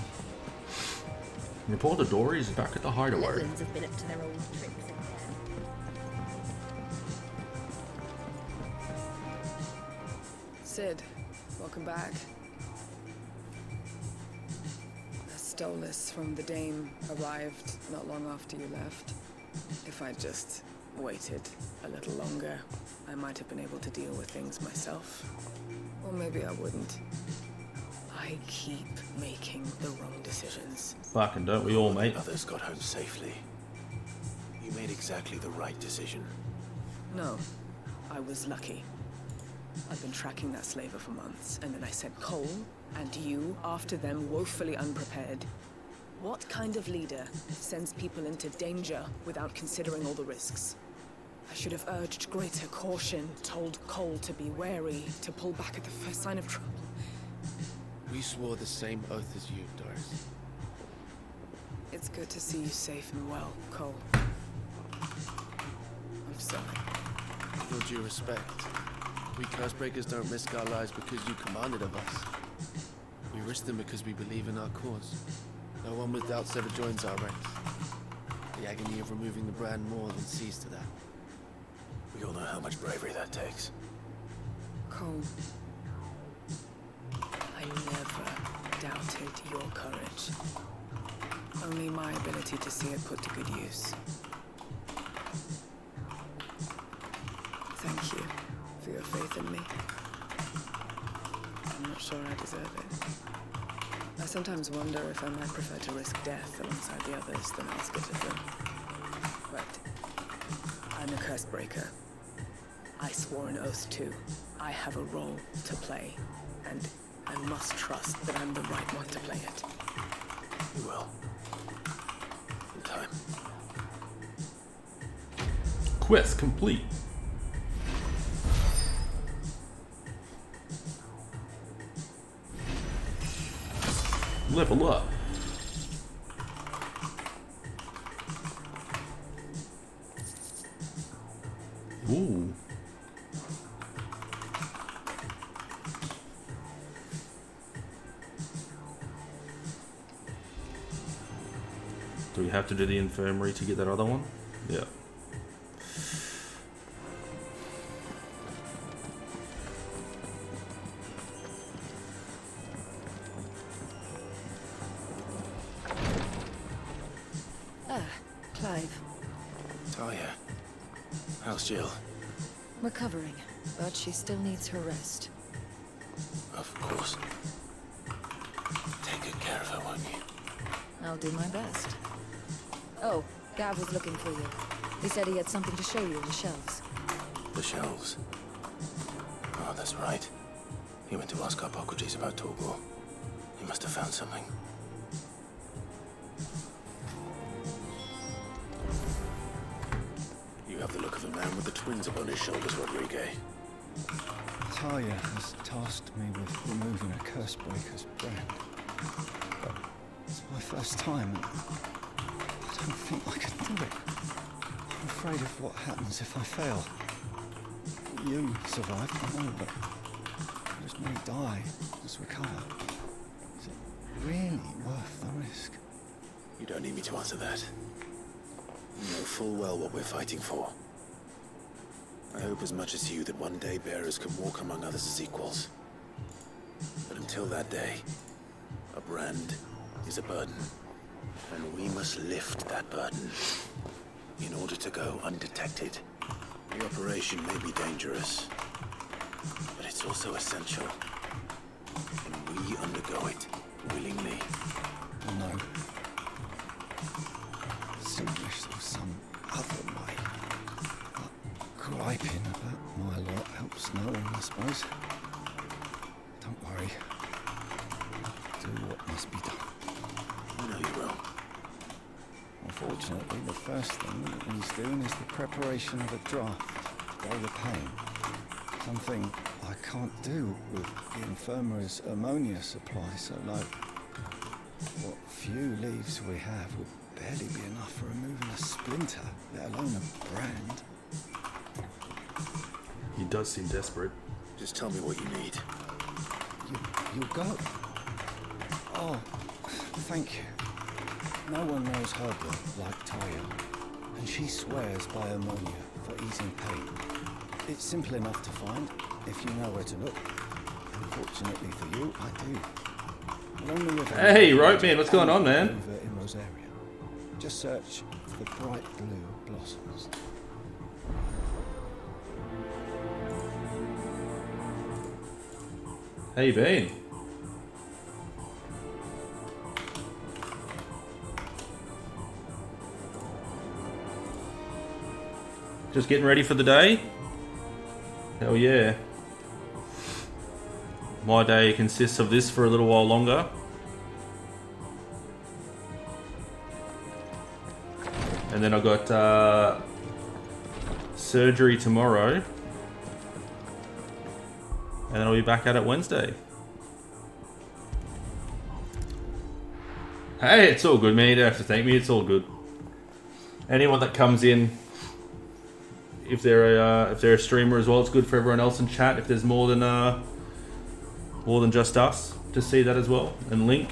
Report the Dory is back at the hideaway. Letlands have been up to their old tricks again. Sid, welcome back. A Stolas from the Dame arrived not long after you left. If I'd just waited a little longer, I might have been able to deal with things myself. Or maybe I wouldn't. I keep making the wrong decisions. Fucking don't we all, mate? Others got home safely. You made exactly the right decision. No, I was lucky. I've been tracking that slaver for months, and then I sent Cole and you after them woefully unprepared. What kind of leader sends people into danger without considering all the risks? I should have urged greater caution, told Cole to be wary, to pull back at the first sign of trouble. We swore the same oath as you, Doris. It's good to see you safe and well, Cole. I'm sorry. With all due respect, we Cursebreakers don't risk our lives because you commanded of us. We risk them because we believe in our cause. No one with doubts ever joins our ranks. The agony of removing the brand more than sees to that. We all know how much bravery that takes. Cole, I never doubted your courage. Only my ability to see it put to good use. Thank you for your faith in me. I'm not sure I deserve it. I sometimes wonder if I might prefer to risk death alongside the others than ask it of them. But I'm a curse breaker. I swore an oath too. I have a role to play, and I must trust that I'm the right one to play it. You will. In time. Quest complete. Level up. Ooh. Do we have to do the infirmary to get that other one? Yeah. Clive. Talia. How's Jill? Recovering, but she still needs her rest. Of course. Take good care of her, won't you? I'll do my best. Oh, Gav was looking for you. He said he had something to show you in the shelves. The shelves. Oh, that's right. He went to ask Hippocrates about Torgor. He must have found something. You have the look of a man with the twins upon his shoulders, Rodrigue. Talia has tasked me with removing a Cursebreaker's brand. But it's my first time, and I don't think I can do it. I'm afraid of what happens if I fail. You survived, I know, but those may die, just recover. Is it really worth the risk? You don't need me to answer that. You know full well what we're fighting for. I hope as much as you that one day bearers can walk among others as equals. But until that day, a brand is a burden. And we must lift that burden in order to go undetected. The operation may be dangerous, but it's also essential. And we undergo it willingly. No. I still wish there was some other way. But griping about my lot helps no one, I suppose. Don't worry. Do what must be done. I know you will. Unfortunately, the first thing that he's doing is the preparation of a draft to dull the pain. Something I can't do with the infirmary's ammonia supply, so no. What few leaves we have would barely be enough for removing a splinter, let alone a brand. He does seem desperate. Just tell me what you need. You'll go. Oh, thank you. No one knows her blood like Taya, and she swears by ammonia for easing pain. It's simple enough to find if you know where to look. Unfortunately for you, I do. Along the river, Hey, Rope Man, what's going on, man? over in Rosaria. Just search for the bright blue blossoms. How you been? Just getting ready for the day? Hell yeah. My day consists of this for a little while longer. And then I've got surgery tomorrow. And then I'll be back at it Wednesday. Hey, it's all good, man. You don't have to thank me. It's all good. Anyone that comes in, if they're a streamer as well, it's good for everyone else in chat. If there's more than just us, to see that as well and link.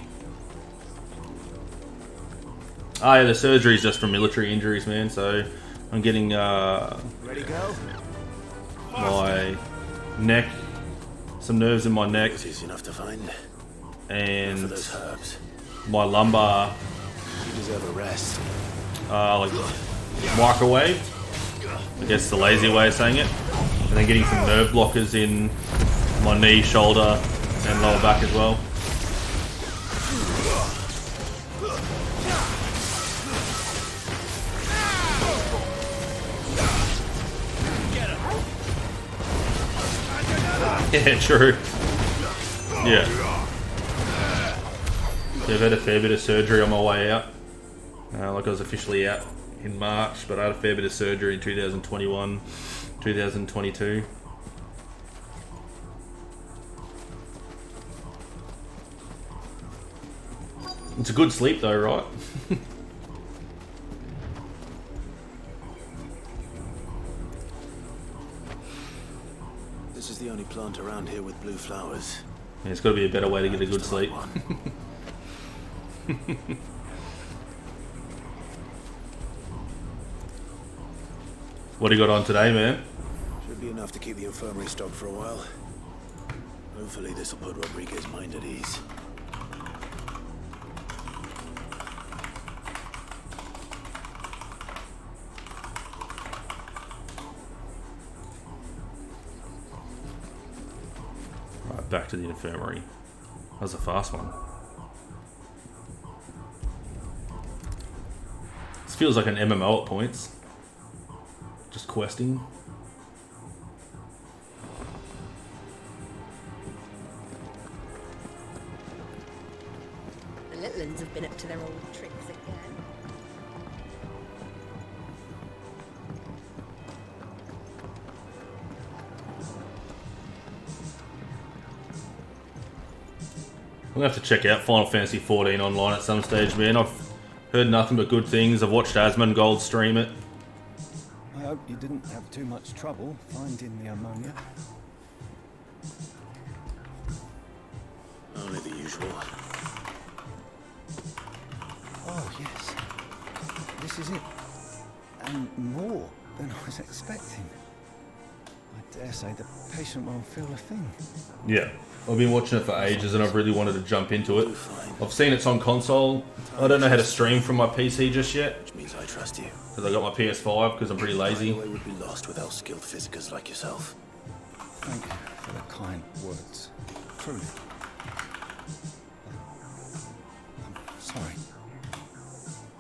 Ah, yeah, the surgery is just from military injuries, man. So I'm getting Ready, go? my neck, some nerves in my neck, It's easy enough to find. For and those herbs. my lumbar, You deserve a rest. like microwaved. I guess the lazy way of saying it. And then getting some nerve blockers in my knee, shoulder, and lower back as well. Yeah, true. Yeah. I've had a fair bit of surgery on my way out. Like I was officially out in March, but I had a fair bit of surgery in 2021, 2022. It's a good sleep though, right? This is the only plant around here with blue flowers. Yeah, it's got to be a better way to get a good sleep. What do you got on today, man? Should be enough to keep the infirmary stocked for a while. Hopefully this will put Rodriguez's mind at ease. Right, back to the infirmary. That was a fast one. This feels like an MMO at points. Just questing. The little ones have been up to their old tricks again. I'm gonna have to check out Final Fantasy XIV online at some stage, man. I've heard nothing but good things. I've watched Asmongold stream it. I hope you didn't have too much trouble finding the ammonia. Only the usual. Oh, yes. This is it. And more than I was expecting. I dare say the patient won't feel a thing. Yeah, I've been watching it for ages and I've really wanted to jump into it. I've seen it's on console. I don't know how to stream from my PC just yet. Which means I trust you. Because I got my PS5 because I'm pretty lazy. My way would be lost without skilled physicers like yourself. Thank you for the kind words. Truly. I'm sorry.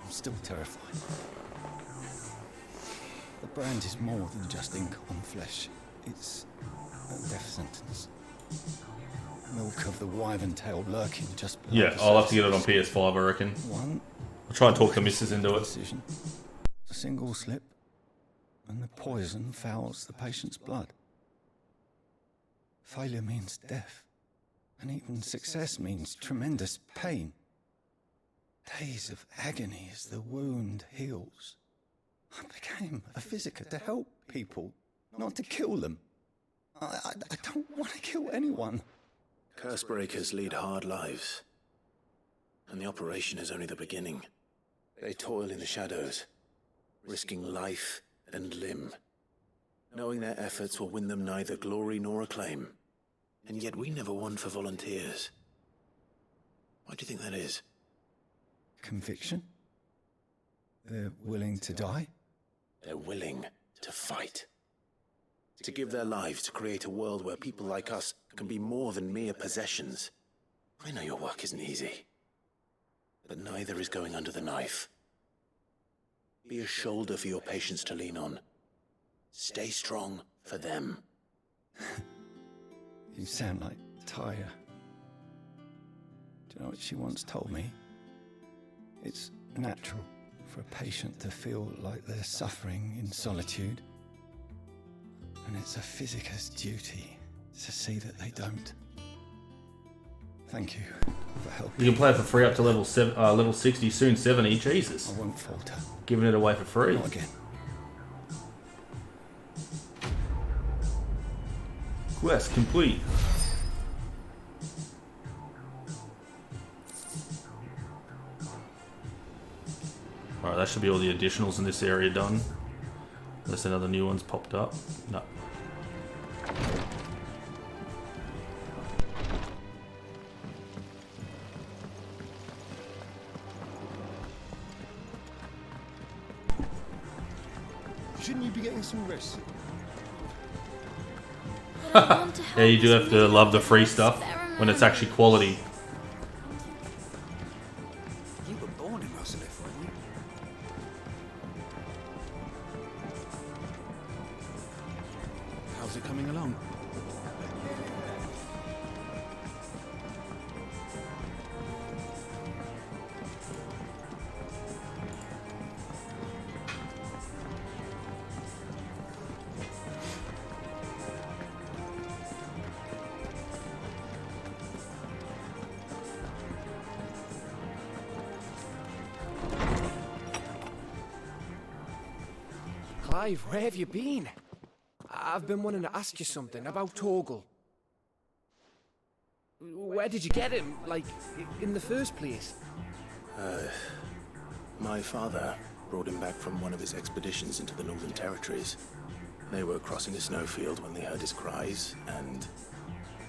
I'm still terrified. The brand is more than just ink on flesh. It's a death sentence. Milk of the wyvern-tailed lurking just below Yeah, the I'll have to get it on surface. PS5, I reckon. One I'll try and talk the missus into it. decision. A single slip, and the poison fouls the patient's blood. Failure means death, and even success means tremendous pain. Days of agony as the wound heals. I became a physiker to help people, not to kill them. I don't want to kill anyone. Curse breakers lead hard lives. And the operation is only the beginning. They toil in the shadows, risking life and limb, knowing their efforts will win them neither glory nor acclaim. And yet we never won for volunteers. Why do you think that is? Conviction? They're willing to die? They're willing to fight. To give their lives to create a world where people like us can be more than mere possessions. I know your work isn't easy, but neither is going under the knife. Be a shoulder for your patients to lean on. Stay strong for them. You sound like Taya. Do you know what she once told me? It's natural for a patient to feel like they're suffering in solitude. And it's a physicist's duty to see that they don't. Thank you for helping. You can play it for free up to level 60, soon 70. Jesus. I won't falter. Giving it away for free. Not again. Quest complete. Alright, that should be all the additionals in this area done. Unless another new one's popped up. No. Shouldn't you be getting some rest? Yeah, you do have to love the free stuff when it's actually quality. You were born in Russellif, weren't you? How's it coming along? Clive, where have you been? I've been wanting to ask you something about Torgal. Where did you get him, like, in the first place? My father brought him back from one of his expeditions into the Northern Territories. They were crossing a snowfield when they heard his cries, and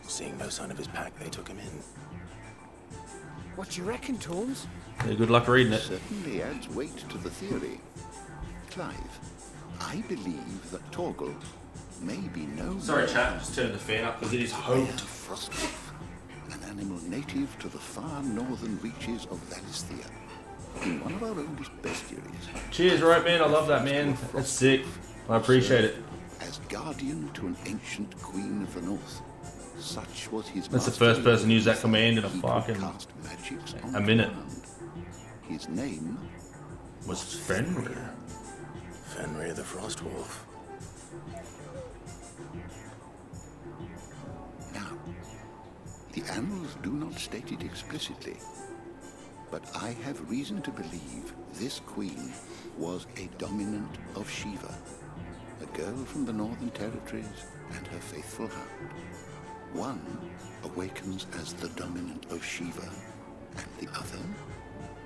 seeing no sign of his pack, they took him in. What do you reckon, Tomes? Yeah, good luck reading it. Certainly adds weight to the theory. Clive, I believe that Torgal may be no Sorry, chat, just turn the fan up because it is hot. Frostwolf, an animal native to the far northern reaches of Valisthea. One of our oldest bestiaries. Cheers, right, man. I love that, man. That's sick. I appreciate it. As guardian to an ancient queen of the north, such was his. That's the first person to use that command in a minute. His name was Fenrir. Fenrir the Frostwolf. Now, the annals do not state it explicitly, but I have reason to believe this queen was a dominant of Shiva, a girl from the Northern Territories and her faithful hound. One awakens as the dominant of Shiva, and the other?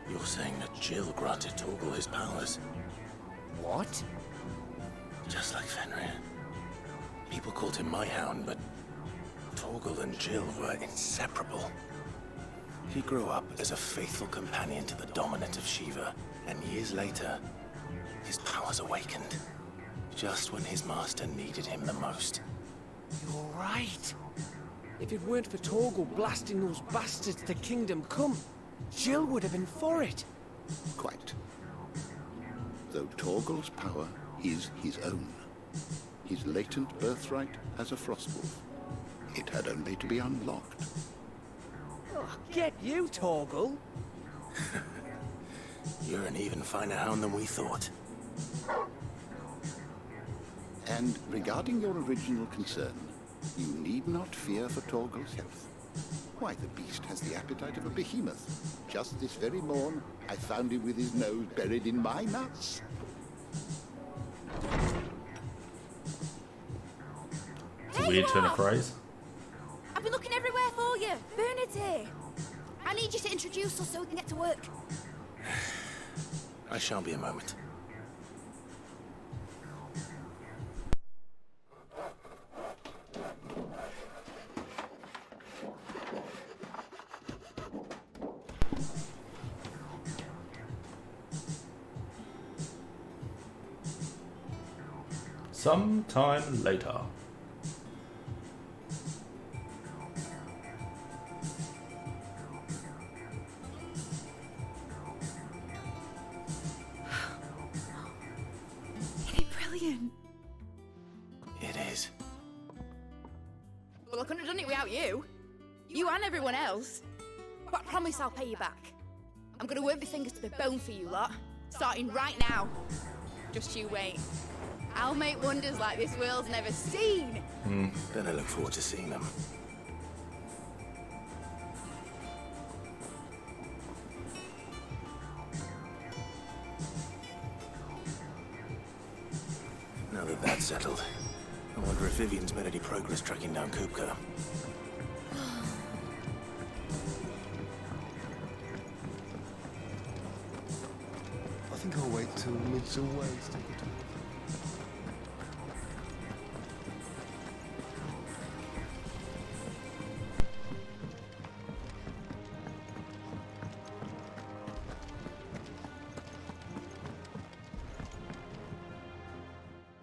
You're saying that Jill granted Torgal his powers? What? Just like Fenrir. People called him my hound, but Torgal and Jill were inseparable. He grew up as a faithful companion to the dominant of Shiva, and years later, his powers awakened. Just when his master needed him the most. You're right. If it weren't for Torgal blasting those bastards to Kingdom Come, Jill would have been for it. Quite. Though Torgal's power is his own, his latent birthright as a Frostwolf, it had only to be unlocked. Oh, get you, Torgal! You're an even finer hound than we thought. And regarding your original concern, you need not fear for Torgal's health. Why, the beast has the appetite of a behemoth. Just this very morn, I found him with his nose buried in my nuts. It's a weird turn of phrase. I've been looking everywhere for you. Bernard's here. I need you to introduce us so we can get to work. I shall be a moment. Sometime later. Isn't it brilliant? It is. Well, I couldn't have done it without you. You and everyone else. But I promise I'll pay you back. I'm gonna work my fingers to the bone for you lot. Starting right now. Just you wait. I'll make wonders like this world's never seen. Then I look forward to seeing them. Now that that's settled, I wonder if Vivian's made any progress tracking down Kupka. I think I'll wait till mid's away to take it.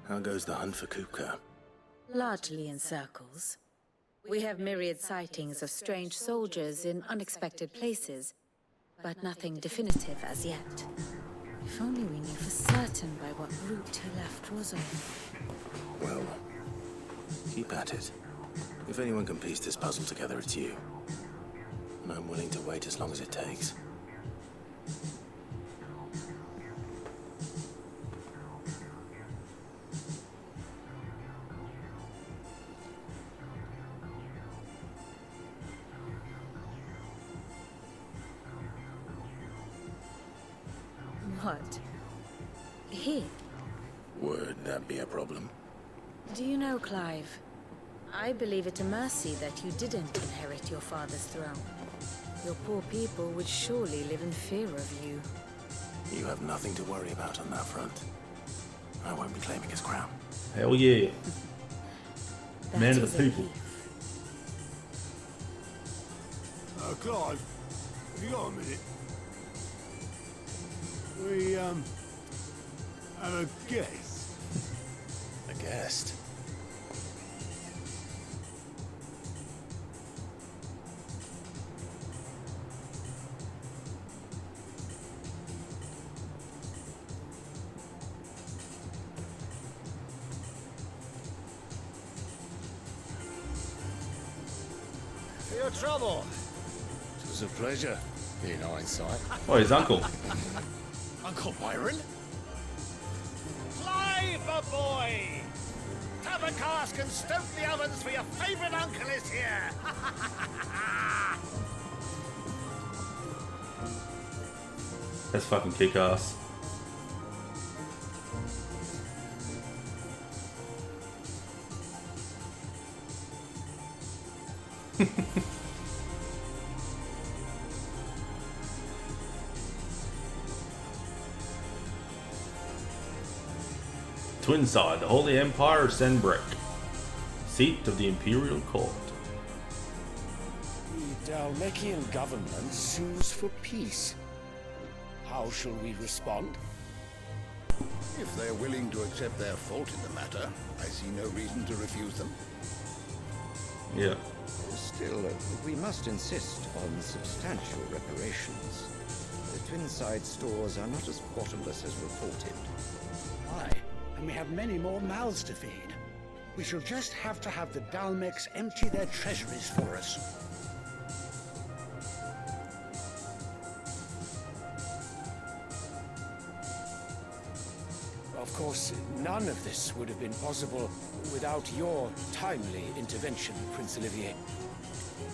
How goes the hunt for Kupka? Largely in circles. We have myriad sightings of strange soldiers in unexpected places, but nothing definitive as yet. If only we knew for certain by what route he left Rosso. Well, keep at it. If anyone can piece this puzzle together, it's you. And I'm willing to wait as long as it takes. What? Here? Would that be a problem? Do you know, Clive? I believe it a mercy that you didn't inherit your father's throne. Your poor people would surely live in fear of you. You have nothing to worry about on that front. I won't be claiming his crown. Hell yeah. Man of is the a people. relief. Clive, have you got a minute? We, have a guest. A guest? For your trouble. It was a pleasure, in hindsight. Oh, his uncle. Uncle Byron? Clive, my boy! Have a cask and stoke the ovens for your favourite uncle is here! That's fucking kick-ass. Twinside, the Holy Empire of Senbrick, seat of the Imperial Court. The Dalmekian government sues for peace. How shall we respond? If they're willing to accept their fault in the matter, I see no reason to refuse them. Yeah. Still, we must insist on substantial reparations. The Twinside stores are not as bottomless as reported. Aye, and we have many more mouths to feed. We shall just have to have the Dalmecs empty their treasuries for us. Of course, none of this would have been possible without your timely intervention, Prince Olivier.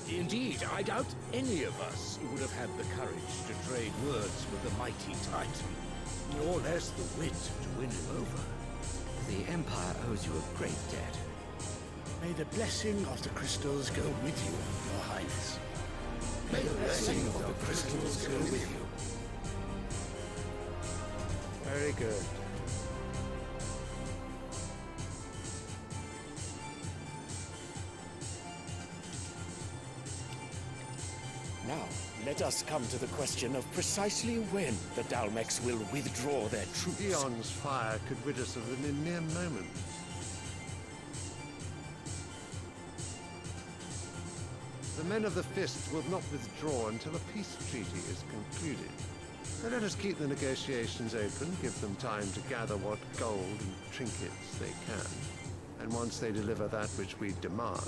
Indeed, I doubt any of us would have had the courage to trade words with the mighty Titan, nor less the wit to win him over. The Empire owes you a great debt. May the blessing of the crystals go with you, Your Highness. May the blessing of the crystals go with you. Very good. Now, let us come to the question of precisely when the Dalmex will withdraw their troops. Eon's fire could rid us of them in mere moments. The men of the Fist will not withdraw until a peace treaty is concluded. So let us keep the negotiations open, give them time to gather what gold and trinkets they can. And once they deliver that which we demand,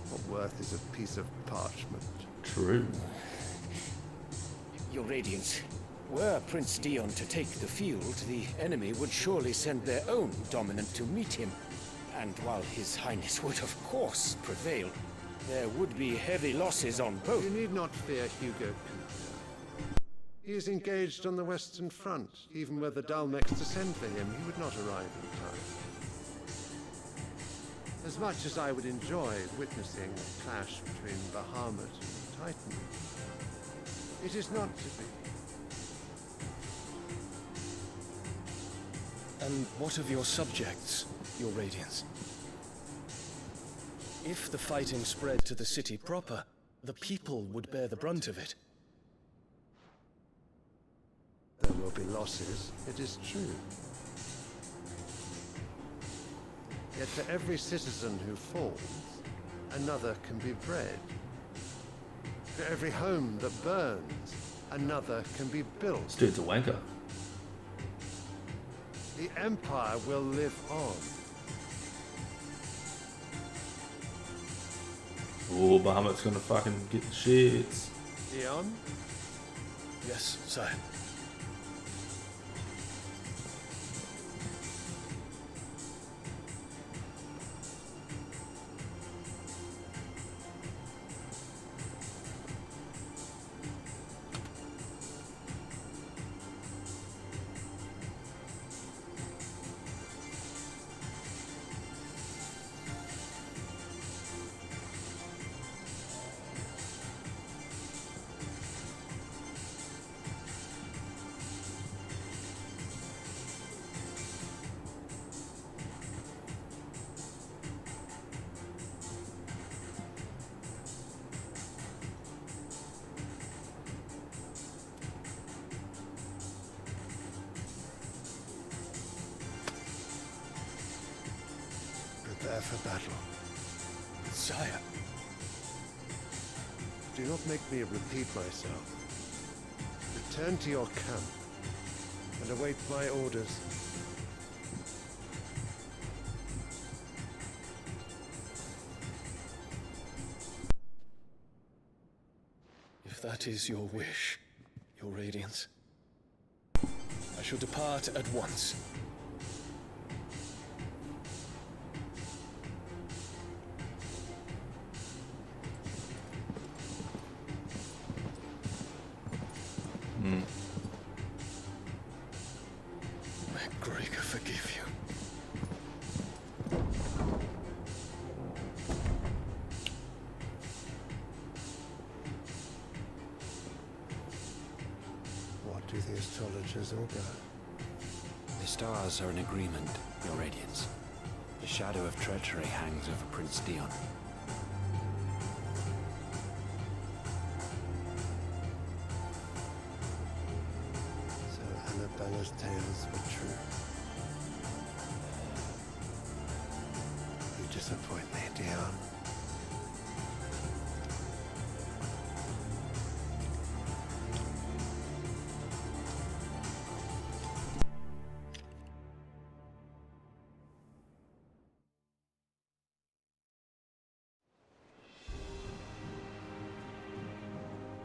what worth is a piece of parchment? True. Your Radiance, were Prince Dion to take the field, the enemy would surely send their own dominant to meet him. And while His Highness would of course prevail, there would be heavy losses on both. You need not fear Hugo. He is engaged on the Western Front. Even were the Dalmex to send for him, he would not arrive in time. As much as I would enjoy witnessing a clash between Bahamut and Titan, it is not to be. And what of your subjects, Your Radiance? If the fighting spread to the city proper, the people would bear the brunt of it. There will be losses, it is true. Yet for every citizen who falls, another can be bred. For every home that burns, another can be built. This dude's a wanker. The Empire will live on. Oh, Bahamut's gonna fucking get the shits. Dion? Yes, sire. Prepare for battle. Sire. Do not make me repeat myself. Return to your camp and await my orders. If that is your wish, Your Radiance, I shall depart at once. May Gregor forgive you. What do the astrologers augur? The stars are in agreement, Your Radiance. The shadow of treachery hangs over Prince Dion. So Annabella's tales were true. You disappoint me, Dion.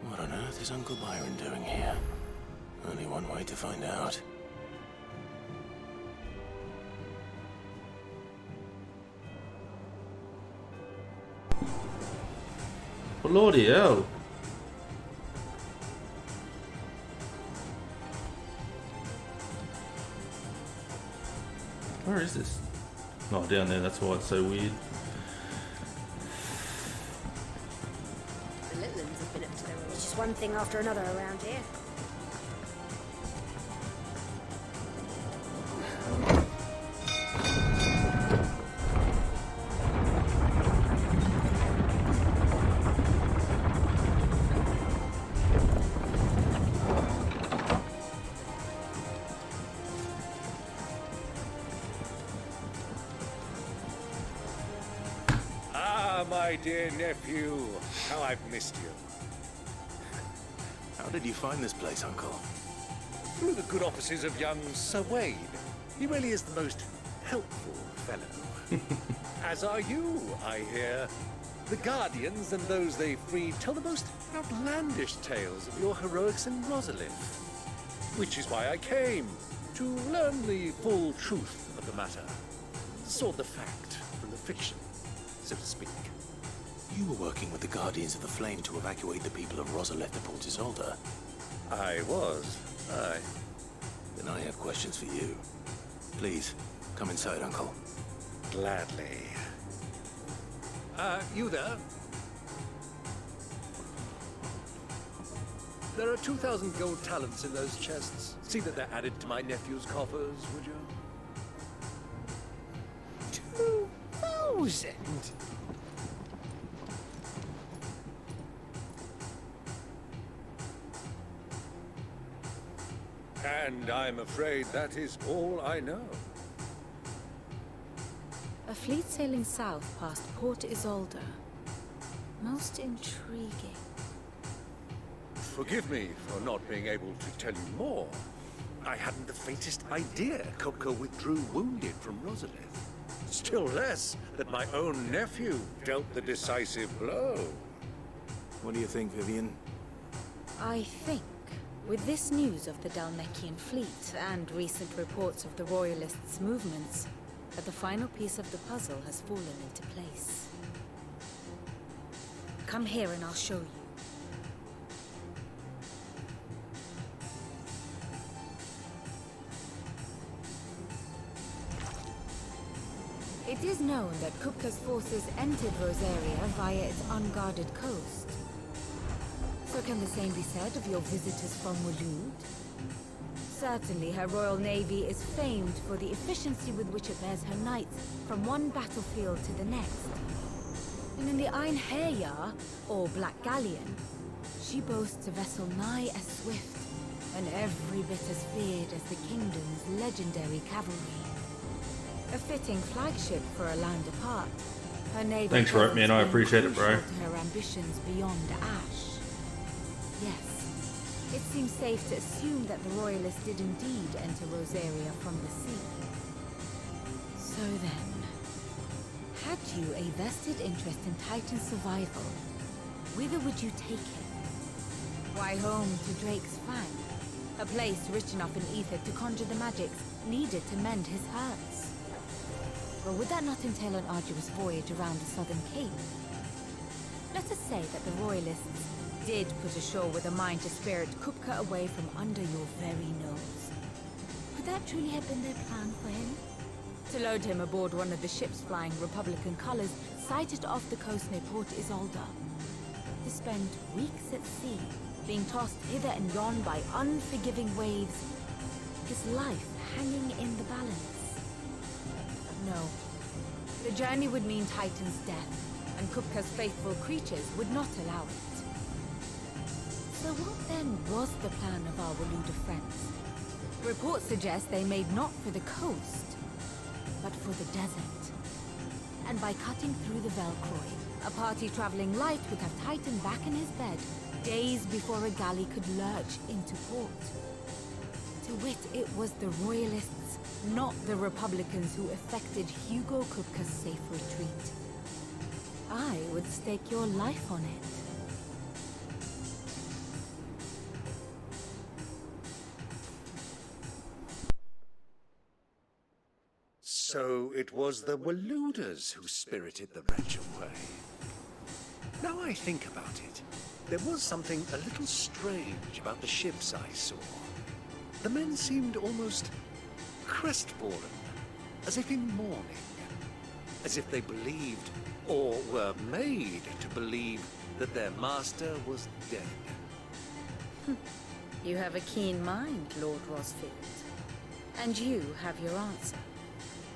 What on earth is Uncle Byron doing here? Only one way to find out. Bloody hell. Where is this? Oh, down there, that's why it's so weird. The Litlands have been It's one thing after another around here. My dear nephew, how I've missed you. How did you find this place, Uncle? Through the good offices of young Sir Wade. He really is the most helpful fellow. As are you, I hear. The Guardians and those they freed tell the most outlandish tales of your heroics in Rosalith. Which is why I came, to learn the full truth of the matter. Sort the fact from the fiction, so to speak. You were working with the Guardians of the Flame to evacuate the people of Rosalith to Port Isolde. I was. Aye. Then I have questions for you. Please, come inside, Uncle. Gladly. You there? There are 2,000 gold talents in those chests. See that they're added to my nephew's coffers, would you? 2,000? And I'm afraid that is all I know. A fleet sailing south past Port Isolde. Most intriguing. Forgive me for not being able to tell you more. I hadn't the faintest idea Kupka withdrew wounded from Rosalith. Still less that my own nephew dealt the decisive blow. What do you think, Vivian? I think, with this news of the Dalmekian fleet and recent reports of the Royalists' movements, that the final piece of the puzzle has fallen into place. Come here and I'll show you. It is known that Kupka's forces entered Rosaria via its unguarded coast. So can the same be said of your visitors from Waloed? Certainly her Royal Navy is famed for the efficiency with which it bears her knights from one battlefield to the next. And in the Einherjar, or Black Galleon, she boasts a vessel nigh as swift and every bit as feared as the Kingdom's legendary cavalry. A fitting flagship for a land apart. Her navy Thanks, Ropeman. I appreciate it, bro. to her ambitions beyond Ash. Yes, it seems safe to assume that the Royalists did indeed enter Rosaria from the sea. So then, had you a vested interest in Titan's survival, whither would you take him? Why, home to Drake's Fang, a place rich enough in ether to conjure the magics needed to mend his hurts. Or would that not entail an arduous voyage around the southern cape? Let us say that the Royalists did put ashore with a mind to spirit Kupka away from under your very nose. Could that truly have been their plan for him? To load him aboard one of the ships flying Republican colors sighted off the coast near Port Isolde. To spend weeks at sea, being tossed hither and yon by unforgiving waves, his life hanging in the balance. No. The journey would mean Titan's death, and Kupka's faithful creatures would not allow it. So what then was the plan of our Waloed friends? Reports suggest they made not for the coast, but for the desert. And by cutting through the Velcroy, a party traveling light would have Titan back in his bed, days before a galley could lurch into port. To wit, it was the Royalists, not the Republicans, who effected Hugo Kupka's safe retreat. I would stake your life on it. So it was the Waloeders who spirited the wretch away. Now I think about it, there was something a little strange about the ships I saw. The men seemed almost crestfallen, as if in mourning, as if they believed, or were made to believe, that their master was dead. You have a keen mind, Lord Rosfield. And you have your answer.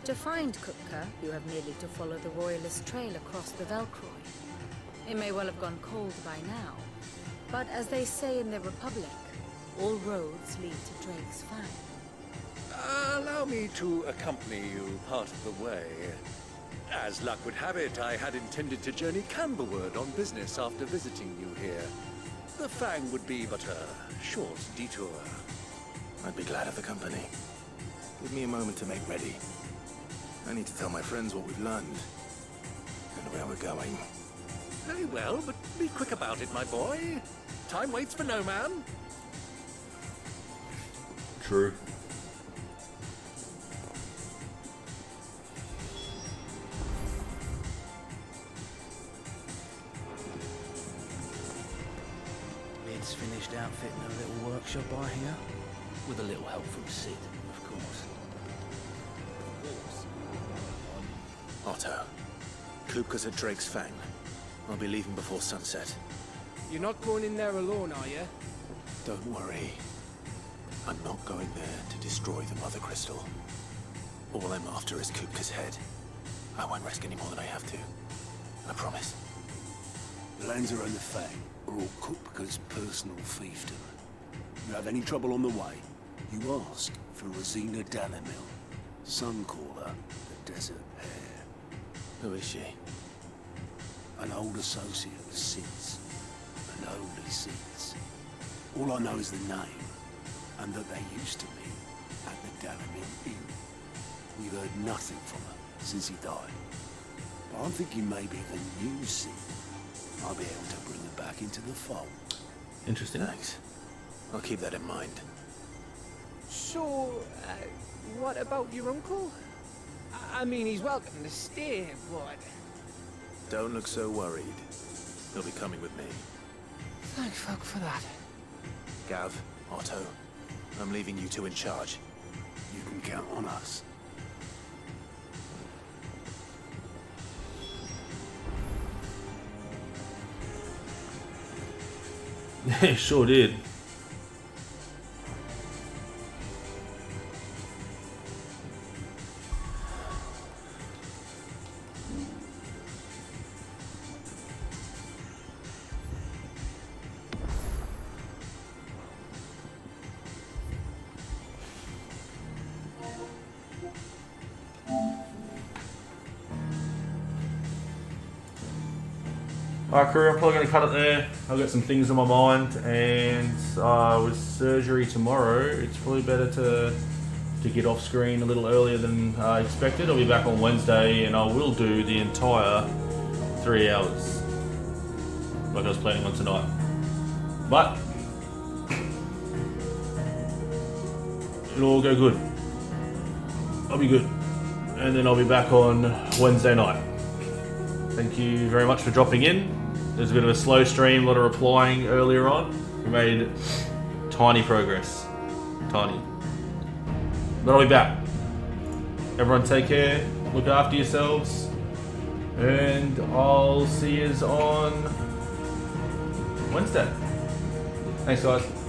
To find Kupka, you have merely to follow the Royalist trail across the Velcroy. It may well have gone cold by now, but as they say in the Republic, all roads lead to Drake's Fang. Allow me to accompany you part of the way. As luck would have it, I had intended to journey Camberward on business after visiting you here. The Fang would be but a short detour. I'd be glad of the company. Give me a moment to make ready. I need to tell my friends what we've learned and where we're going. Very well, but be quick about it, my boy. Time waits for no man. True. Lid's finished outfitting a little workshop, I hear. With a little help from Sid, of course. Otto, Klupka's at Drake's Fang. I'll be leaving before sunset. You're not going in there alone, are you? Don't worry. I'm not going there to destroy the Mother Crystal. All I'm after is Kupka's head. I won't risk any more than I have to. I promise. The lands around the Fang are all Kupka's personal fiefdom. You have any trouble on the way, you ask for Rosina Dalimil, Suncaller, the Desert Hare. Who is she? An old associate of Sid's, and only Sid's. All I know is the name, and that they used to be at the Dalimil Inn. We've heard nothing from her since he died. But I'm thinking maybe the new Sid might be able to bring her back into the fold. Interesting. Thanks. I'll keep that in mind. So, what about your uncle? I mean, he's welcome to stay, but... Don't look so worried. He'll be coming with me. Thank fuck for that. Gav, Otto, I'm leaving you two in charge. You can count on us. Yeah, sure did. Alright crew, I'm probably going to cut it there. I've got some things on my mind, and with surgery tomorrow, it's probably better to get off screen a little earlier than expected. I'll be back on Wednesday, and I will do the entire 3 hours, like I was planning on tonight. But it'll all go good. I'll be good. And then I'll be back on Wednesday night. Thank you very much for dropping in. There's a bit of a slow stream, a lot of replying earlier on. We made tiny progress. Tiny. But I'll be back. Everyone take care, look after yourselves, and I'll see you on Wednesday. Thanks guys.